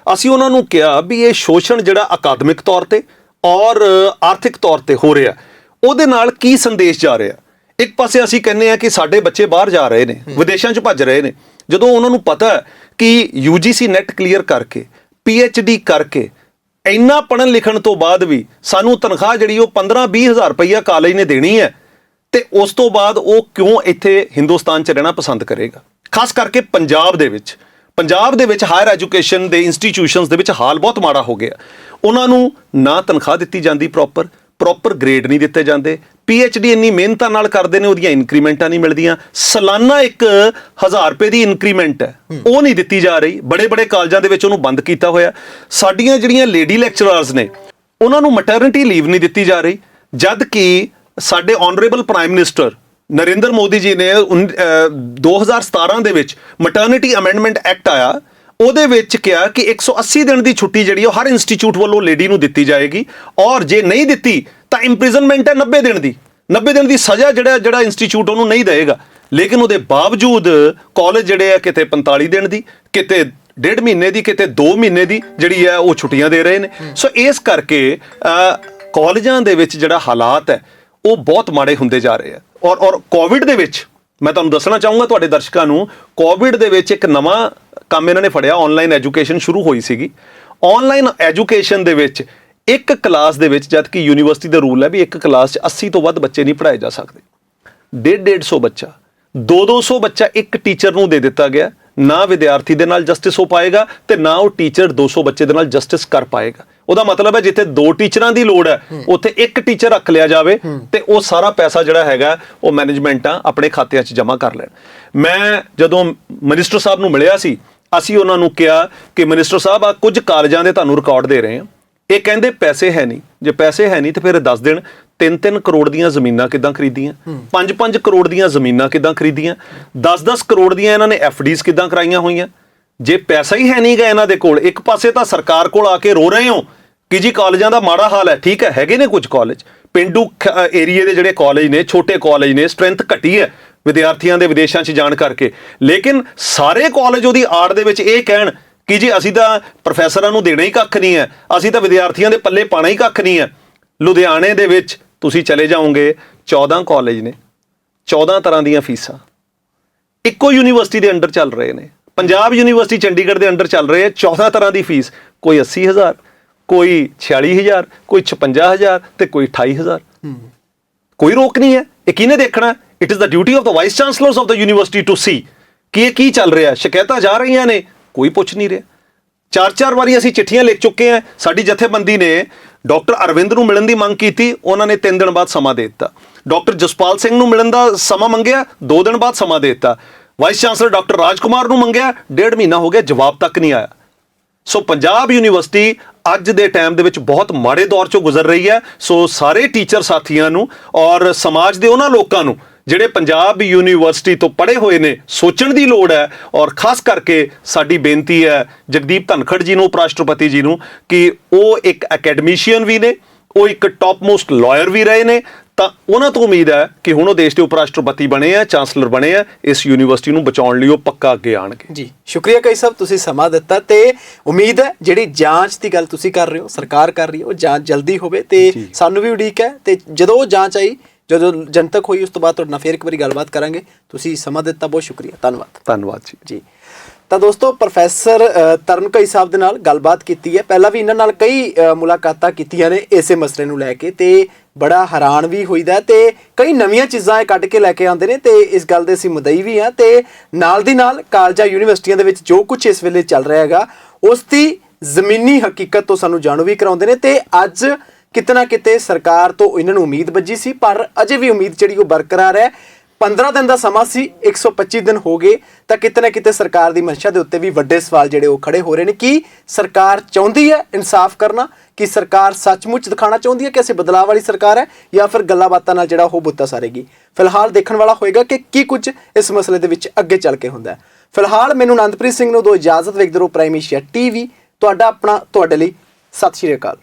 ਅਸੀਂ ਉਹਨਾਂ ਨੂੰ ਕਿਹਾ ਵੀ ਇਹ ਸ਼ੋਸ਼ਣ ਜਿਹੜਾ ਅਕਾਦਮਿਕ ਤੌਰ ਤੇ ਔਰ ਆਰਥਿਕ ਤੌਰ ਤੇ ਹੋ ਰਿਹਾ, ਉਹਦੇ ਨਾਲ ਕੀ ਸੰਦੇਸ਼ ਜਾ ਰਿਹਾ। ਇੱਕ ਪਾਸੇ ਅਸੀਂ ਕਹਿੰਦੇ ਆ ਕਿ ਸਾਡੇ ਬੱਚੇ ਬਾਹਰ ਜਾ ਰਹੇ ਨੇ, ਵਿਦੇਸ਼ਾਂ 'ਚ ਭੱਜ ਰਹੇ ਨੇ, ਜਦੋਂ ਉਹਨਾਂ ਨੂੰ ਪਤਾ ਹੈ ਕਿ UGC ਨੈਟ ਕਲੀਅਰ ਕਰਕੇ, PhD ਕਰਕੇ, ਇੰਨਾ ਪੜ੍ਹਨ ਲਿਖਣ ਤੋਂ ਬਾਅਦ ਵੀ ਸਾਨੂੰ ਤਨਖਾਹ ਜਿਹੜੀ ਉਹ 15-20 ਹਜ਼ਾਰ ਰੁਪਈਆ ਕਾਲਜ ਨੇ ਦੇਣੀ ਹੈ, ਤੇ ਉਸ ਤੋਂ ਬਾਅਦ ਉਹ ਕਿਉਂ ਇੱਥੇ ਹਿੰਦੁਸਤਾਨ 'ਚ ਰਹਿਣਾ ਪਸੰਦ ਕਰੇਗਾ? ਖਾਸ ਕਰਕੇ ਪੰਜਾਬ ਦੇ ਵਿੱਚ ਹਾਇਰ ਐਜੂਕੇਸ਼ਨ ਦੇ ਇੰਸਟੀਟਿਊਸ਼ਨਸ ਦੇ ਵਿੱਚ ਹਾਲ ਬਹੁਤ ਮਾੜਾ ਹੋ ਗਿਆ। ਉਹਨਾਂ ਨੂੰ ਨਾ ਤਨਖਾਹ ਦਿੱਤੀ ਜਾਂਦੀ, ਪ੍ਰੋਪਰ ਗ੍ਰੇਡ ਨਹੀਂ ਦਿੱਤੇ ਜਾਂਦੇ, PhD ਇੰਨੀ ਮਿਹਨਤਾਂ ਨਾਲ ਕਰਦੇ ਨੇ, ਉਹਦੀਆਂ ਇਨਕਰੀਮੈਂਟਾਂ ਨਹੀਂ ਮਿਲਦੀਆਂ। ਸਾਲਾਨਾ 1000 ਰੁਪਏ ਦੀ ਇਨਕਰੀਮੈਂਟ ਹੈ, ਉਹ ਨਹੀਂ ਦਿੱਤੀ ਜਾ ਰਹੀ। ਬੜੇ ਕਾਲਜਾਂ ਦੇ ਵਿੱਚ ਉਹਨੂੰ ਬੰਦ ਕੀਤਾ ਹੋਇਆ। ਸਾਡੀਆਂ ਜਿਹੜੀਆਂ ਲੇਡੀ ਲੈਕਚਰਰਸ ਨੇ ਉਹਨਾਂ ਨੂੰ ਮੈਟਰਨਿਟੀ ਲੀਵ ਨਹੀਂ ਦਿੱਤੀ ਜਾ ਰਹੀ, ਜਦ ਕਿ ਸਾਡੇ honourable prime minister Narendra Modi ji ਨੇ 2017 ਦੇ ਵਿੱਚ ਮੈਟਰਨਿਟੀ ਅਮੈਂਡਮੈਂਟ ਐਕਟ ਆਇਆ, ਉਹਦੇ ਵਿੱਚ ਕਿਹਾ ਕਿ 180 ਦਿਨ ਦੀ ਛੁੱਟੀ ਜਿਹੜੀ ਉਹ ਹਰ ਇੰਸਟੀਚਿਊਟ ਵੱਲੋਂ ਲੇਡੀ ਨੂੰ ਦਿੱਤੀ ਜਾਏਗੀ, ਔਰ ਜੇ ਨਹੀਂ ਦਿੱਤੀ ਤਾਂ ਇੰਪ੍ਰਿਜ਼ਨਮੈਂਟ ਹੈ 90 ਦਿਨ ਦੀ, 90 ਦਿਨ ਦੀ ਸਜ਼ਾ ਜਿਹੜਾ ਇੰਸਟੀਚਿਊਟ ਉਹਨੂੰ ਨਹੀਂ ਦੇਏਗਾ। ਲੇਕਿਨ ਉਹਦੇ ਬਾਵਜੂਦ ਕਾਲਜ ਜਿਹੜੇ ਆ ਕਿਤੇ 45 ਦਿਨ ਦੀ, ਕਿਤੇ 1.5 ਮਹੀਨੇ ਦੀ, ਕਿਤੇ 2 ਮਹੀਨੇ ਦੀ ਜਿਹੜੀ ਹੈ ਉਹ ਛੁੱਟੀਆਂ ਦੇ ਰਹੇ ਨੇ। ਸੋ ਇਸ ਕਰਕੇ ਕਾਲਜਾਂ ਦੇ ਵਿੱਚ ਜਿਹੜਾ ਹਾਲਾਤ ਹੈ ਉਹ ਬਹੁਤ ਮਾੜੇ ਹੁੰਦੇ ਜਾ ਰਹੇ ਆ। ਔਰ ਕੋਵਿਡ ਦੇ ਵਿੱਚ ਮੈਂ ਤੁਹਾਨੂੰ ਦੱਸਣਾ ਚਾਹੂੰਗਾ ਤੁਹਾਡੇ ਦਰਸ਼ਕਾਂ ਨੂੰ, ਕੋਵਿਡ ਦੇ ਵਿੱਚ ਇੱਕ ਨਵਾਂ ਕੰਮ ਇਹਨਾਂ ਨੇ ਫੜਿਆ, ਆਨਲਾਈਨ ਐਜੂਕੇਸ਼ਨ ਸ਼ੁਰੂ ਹੋਈ ਸੀਗੀ। ਆਨਲਾਈਨ ਐਜੂਕੇਸ਼ਨ ਦੇ ਵਿੱਚ ਇੱਕ ਕਲਾਸ ਦੇ ਵਿੱਚ, ਜਦ ਕਿ ਯੂਨੀਵਰਸਿਟੀ ਦਾ ਰੂਲ ਹੈ ਵੀ ਇੱਕ ਕਲਾਸ 'ਚ 80 ਤੋਂ ਵੱਧ ਬੱਚੇ ਨਹੀਂ ਪੜ੍ਹਾਏ ਜਾ ਸਕਦੇ, 150 ਬੱਚਾ, 200 ਬੱਚਾ ਇੱਕ ਟੀਚਰ ਨੂੰ ਦੇ ਦਿੱਤਾ ਗਿਆ, ਨਾ ਵਿਦਿਆਰਥੀ ਦੇ ਨਾਲ ਜਸਟਿਸ ਹੋ ਪਾਏਗਾ ਤੇ ਨਾ ਉਹ ਟੀਚਰ 200 ਬੱਚੇ ਦੇ ਨਾਲ ਜਸਟਿਸ ਕਰ ਪਾਏਗਾ। ਉਹਦਾ ਮਤਲਬ ਹੈ ਜਿੱਥੇ 2 ਟੀਚਰਾਂ ਦੀ ਲੋੜ ਹੈ ਉੱਥੇ 1 ਟੀਚਰ ਰੱਖ ਲਿਆ ਜਾਵੇ ਤੇ ਉਹ ਸਾਰਾ ਪੈਸਾ ਜਿਹੜਾ ਹੈਗਾ ਉਹ ਮੈਨੇਜਮੈਂਟਾਂ ਆਪਣੇ ਖਾਤਿਆਂ 'ਚ ਜਮ੍ਹਾਂ ਕਰ ਲੈਣ। ਮੈਂ ਜਦੋਂ ਮਿਨਿਸਟਰ ਸਾਹਿਬ ਨੂੰ ਮਿਲਿਆ ਸੀ, ਅਸੀਂ ਉਹਨਾਂ ਨੂੰ ਕਿਹਾ ਕਿ ਮਿਨਿਸਟਰ ਸਾਹਿਬ ਆ ਕੁਝ ਕਾਲਜਾਂ ਦੇ ਤੁਹਾਨੂੰ ਰਿਕਾਰਡ ਦੇ ਰਹੇ ਹਾਂ, ਇਹ ਕਹਿੰਦੇ ਪੈਸੇ ਹੈ ਨਹੀਂ। ਜੇ ਪੈਸੇ ਹੈ ਨਹੀਂ ਤੇ ਫਿਰ ਦੱਸ ਦੇਣ 3-3 ਕਰੋੜ ਦੀਆਂ ਜ਼ਮੀਨਾਂ ਕਿੱਦਾਂ ਖਰੀਦੀਆਂ, 5-5 ਕਰੋੜ ਦੀਆਂ ਜ਼ਮੀਨਾਂ ਕਿੱਦਾਂ ਖਰੀਦੀਆਂ, 10-10 ਕਰੋੜ ਦੀਆਂ ਇਹਨਾਂ ਨੇ ਐਫਡੀਜ਼ ਕਿੱਦਾਂ ਕਰਾਈਆਂ ਹੋਈਆਂ। ਜੇ ਪੈਸਾ ਹੀ ਹੈ ਨਹੀਂ ਗਾ ਇਹਨਾਂ ਦੇ ਕੋਲ, ਇੱਕ ਪਾਸੇ ਤਾਂ ਸਰਕਾਰ ਕੋਲ ਆ ਕੇ ਰੋ ਰਹੇ ਹੋ ਕਿ ਜੀ ਕਾਲਜਾਂ ਦਾ ਮਾੜਾ ਹਾਲ ਹੈ। ਠੀਕ ਹੈ, ਹੈਗੇ ਨੇ ਕੁਝ ਕਾਲਜ, ਪਿੰਡੂ ਏਰੀਏ ਦੇ ਜਿਹੜੇ ਕਾਲਜ ਨੇ, ਛੋਟੇ ਕਾਲਜ ਨੇ, ਸਟਰੈਂਥ ਘਟੀ ਹੈ ਵਿਦਿਆਰਥੀਆਂ ਦੇ ਵਿਦੇਸ਼ਾਂ 'ਚ ਜਾਣ ਕਰਕੇ, ਲੇਕਿਨ ਸਾਰੇ ਕਾਲਜ ਉਹਦੀ ਆੜ ਦੇ ਵਿੱਚ ਇਹ ਕਹਿਣ ਕਿ ਜੀ ਅਸੀਂ ਤਾਂ ਪ੍ਰੋਫੈਸਰਾਂ ਨੂੰ ਦੇਣਾ ਹੀ ਕੱਖ ਨਹੀਂ ਹੈ, ਅਸੀਂ ਤਾਂ ਵਿਦਿਆਰਥੀਆਂ ਦੇ ਪੱਲੇ ਪਾਣਾ ਹੀ ਕੱਖ ਨਹੀਂ ਹੈ। ਲੁਧਿਆਣੇ ਦੇ ਵਿੱਚ ਤੁਸੀਂ ਚਲੇ ਜਾਓਗੇ, 14 ਕਾਲਜ ਨੇ, 14 ਤਰ੍ਹਾਂ ਦੀਆਂ ਫੀਸਾਂ ਇੱਕੋ ਯੂਨੀਵਰਸਿਟੀ ਦੇ ਅੰਡਰ ਚੱਲ ਰਹੇ ਨੇ। ਪੰਜਾਬ ਯੂਨੀਵਰਸਿਟੀ ਚੰਡੀਗੜ੍ਹ ਦੇ ਅੰਡਰ ਚੱਲ ਰਹੇ ਹੈ 14 ਤਰ੍ਹਾਂ ਦੀ ਫੀਸ, ਕੋਈ 80,000, ਕੋਈ 46,000, ਕੋਈ 56,000 ਤੇ ਕੋਈ 28,000। ਕੋਈ ਰੋਕ ਨਹੀਂ ਹੈ। ਇਹ ਕਿਹਨੇ ਦੇਖਣਾ? It is the duty of the vice chancellors of the university to see ਕਿ ਇਹ ਕੀ ਚੱਲ ਰਿਹਾ। ਸ਼ਿਕਾਇਤਾਂ ਜਾ ਰਹੀਆਂ ਨੇ, ਕੋਈ ਪੁੱਛ ਨਹੀਂ ਰਿਹਾ। 4-4 ਵਾਰੀ ਅਸੀਂ ਚਿੱਠੀਆਂ ਲਿਖ ਚੁੱਕੇ ਹਾਂ। ਸਾਡੀ ਜਥੇਬੰਦੀ ਨੇ ਡਾਕਟਰ ਅਰਵਿੰਦ ਨੂੰ ਮਿਲਣ ਦੀ ਮੰਗ ਕੀਤੀ, ਉਹਨਾਂ ਨੇ 3 ਦਿਨ ਬਾਅਦ ਸਮਾਂ ਦੇ ਦਿੱਤਾ। ਡਾਕਟਰ ਜਸਪਾਲ ਸਿੰਘ ਨੂੰ ਮਿਲਣ ਦਾ ਸਮਾਂ ਮੰਗਿਆ, 2 ਦਿਨ ਬਾਅਦ ਸਮਾਂ ਦੇ ਦਿੱਤਾ। Vice chancellor doctor Raj Kumar ਨੂੰ ਮੰਗਿਆ, 1.5 ਮਹੀਨਾ ਹੋ ਗਿਆ, ਜਵਾਬ ਤੱਕ ਨਹੀਂ ਆਇਆ। ਸੋ ਪੰਜਾਬ ਯੂਨੀਵਰਸਿਟੀ ਅੱਜ ਦੇ ਟਾਈਮ ਦੇ ਵਿੱਚ ਬਹੁਤ ਮਾੜੇ ਦੌਰ 'ਚੋਂ ਗੁਜ਼ਰ ਰਹੀ ਹੈ। ਸੋ ਸਾਰੇ ਟੀਚਰ ਸਾਥੀਆਂ ਨੂੰ ਔਰ ਸਮਾਜ ਦੇ ਉਹਨਾਂ ਲੋਕਾਂ ਨੂੰ ਜਿਹੜੇ ਪੰਜਾਬ ਯੂਨੀਵਰਸਿਟੀ ਤੋਂ ਪੜ੍ਹੇ ਹੋਏ ਨੇ, ਸੋਚਣ ਦੀ ਲੋੜ ਹੈ। ਔਰ ਖਾਸ ਕਰਕੇ ਸਾਡੀ ਬੇਨਤੀ ਹੈ ਜਗਦੀਪ ਧਨਖੜ ਜੀ ਨੂੰ, ਉਪ ਰਾਸ਼ਟਰਪਤੀ ਜੀ ਨੂੰ, ਕਿ ਉਹ ਇੱਕ ਅਕੈਡਮੀਸ਼ੀਅਨ ਵੀ ਨੇ, ਉਹ ਇੱਕ ਟੌਪ ਮੋਸਟ ਲਾਇਰ ਵੀ ਰਹੇ ਨੇ, ਤਾਂ ਉਹਨਾਂ ਤੋਂ ਉਮੀਦ ਹੈ ਕਿ ਹੁਣ ਉਹ ਦੇਸ਼ ਦੇ ਉਪ ਰਾਸ਼ਟਰਪਤੀ ਬਣੇ ਆ, ਚਾਂਸਲਰ ਬਣੇ ਆ, ਇਸ ਯੂਨੀਵਰਸਿਟੀ ਨੂੰ ਬਚਾਉਣ ਲਈ ਉਹ ਪੱਕਾ ਅੱਗੇ ਆਣਗੇ। ਜੀ ਸ਼ੁਕਰੀਆ ਕਈ ਸਾਹਿਬ, ਤੁਸੀਂ ਸਮਾਂ ਦਿੱਤਾ ਤੇ ਉਮੀਦ ਹੈ ਜਿਹੜੀ ਜਾਂਚ ਦੀ ਗੱਲ ਤੁਸੀਂ ਕਰ ਰਹੇ ਹੋ, ਸਰਕਾਰ ਕਰ ਰਹੀ ਹੈ, ਉਹ ਜਾਂਚ ਜਲਦੀ ਹੋਵੇ ਤੇ ਸਾਨੂੰ ਵੀ ਉਡੀਕ ਹੈ। ਤੇ ਜਦੋਂ ਉਹ ਜਾਂਚ ਆਈ, ਜਦੋਂ ਜਨਤਕ ਹੋਈ, ਉਸ ਤੋਂ ਬਾਅਦ ਤੁਹਾਡੇ ਨਾਲ ਫਿਰ ਇੱਕ ਵਾਰੀ ਗੱਲਬਾਤ ਕਰਾਂਗੇ। ਤੁਸੀਂ ਸਮਾਂ ਦਿੱਤਾ, ਬਹੁਤ ਸ਼ੁਕਰੀਆ, ਧੰਨਵਾਦ। ਧੰਨਵਾਦ ਜੀ। ਤਾਂ ਦੋਸਤੋ, ਪ੍ਰੋਫੈਸਰ ਤਰਨ ਘਈ ਸਾਹਿਬ ਦੇ ਨਾਲ ਗੱਲਬਾਤ ਕੀਤੀ ਹੈ। ਪਹਿਲਾਂ ਵੀ ਇਹਨਾਂ ਨਾਲ ਕਈ ਮੁਲਾਕਾਤਾਂ ਕੀਤੀਆਂ ਨੇ ਇਸੇ ਮਸਲੇ ਨੂੰ ਲੈ ਕੇ, ਤੇ ਬੜਾ ਹੈਰਾਨ ਵੀ ਹੋਈਦਾ ਤੇ ਕਈ ਨਵੀਆਂ ਚੀਜ਼ਾਂ ਇਹ ਕੱਢ ਕੇ ਲੈ ਕੇ ਆਉਂਦੇ ਨੇ, ਤੇ ਇਸ ਗੱਲ ਦੇ ਅਸੀਂ ਮੁਦਈ ਵੀ ਹਾਂ। ਤੇ ਨਾਲ ਦੀ ਨਾਲ ਕਾਲਜਾਂ ਯੂਨੀਵਰਸਿਟੀਆਂ ਦੇ ਵਿੱਚ ਜੋ ਕੁਝ ਇਸ ਵੇਲੇ ਚੱਲ ਰਿਹਾ ਹੈਗਾ, ਉਸ ਦੀ ਜ਼ਮੀਨੀ ਹਕੀਕਤ ਤੋਂ ਸਾਨੂੰ ਜਾਣੂ ਵੀ ਕਰਾਉਂਦੇ ਨੇ। ਤੇ ਅੱਜ ਕਿਤੇ ਨਾ ਕਿਤੇ ਸਰਕਾਰ ਤੋਂ ਇਹਨਾਂ ਨੂੰ ਉਮੀਦ ਵੱਜੀ ਸੀ, ਪਰ ਅਜੇ ਵੀ ਉਮੀਦ ਜਿਹੜੀ ਉਹ ਬਰਕਰਾਰ ਹੈ। 15 ਦਿਨ ਦਾ ਸਮਾਂ ਸੀ, 125 ਦਿਨ ਹੋ ਗਏ, ਤਾਂ ਕਿਤੇ ਨਾ ਕਿਤੇ ਸਰਕਾਰ ਦੀ ਮਨਸ਼ਾ ਦੇ ਉੱਤੇ ਵੀ ਵੱਡੇ ਸਵਾਲ ਜਿਹੜੇ ਉਹ ਖੜੇ ਹੋ ਰਹੇ ਨੇ। ਕੀ ਸਰਕਾਰ ਚਾਹੁੰਦੀ ਹੈ ਇਨਸਾਫ ਕਰਨਾ? ਕਿ ਸਰਕਾਰ ਸੱਚਮੁੱਚ ਦਿਖਾਉਣਾ ਚਾਹੁੰਦੀ ਹੈ ਕਿ ਅਸੀਂ ਬਦਲਾਅ ਵਾਲੀ ਸਰਕਾਰ ਹੈ, ਜਾਂ ਫਿਰ ਗੱਲਾਂ ਬਾਤਾਂ ਨਾਲ ਜਿਹੜਾ ਉਹ ਬੁੱਤਾ ਸਾਰੇਗੀ? ਫਿਲਹਾਲ ਦੇਖਣ ਵਾਲਾ ਹੋਏਗਾ ਕਿ ਕੀ ਕੁਝ ਇਸ ਮਸਲੇ ਦੇ ਵਿੱਚ ਅੱਗੇ ਚੱਲ ਕੇ ਹੁੰਦਾ ਹੈ। ਫਿਲਹਾਲ ਮੈਨੂੰ ਆਨੰਦਪ੍ਰੀਤ ਸਿੰਘ ਨੂੰ ਦਿਓ ਇਜਾਜ਼ਤ। ਵੇਖਦੇ ਰਹੋ ਪ੍ਰਾਈਮ ਏਸ਼ੀਆ TV, ਤੁਹਾਡਾ ਆਪਣਾ, ਤੁਹਾਡੇ ਲਈ। ਸਤਿ ਸ਼੍ਰੀ ਅਕਾਲ।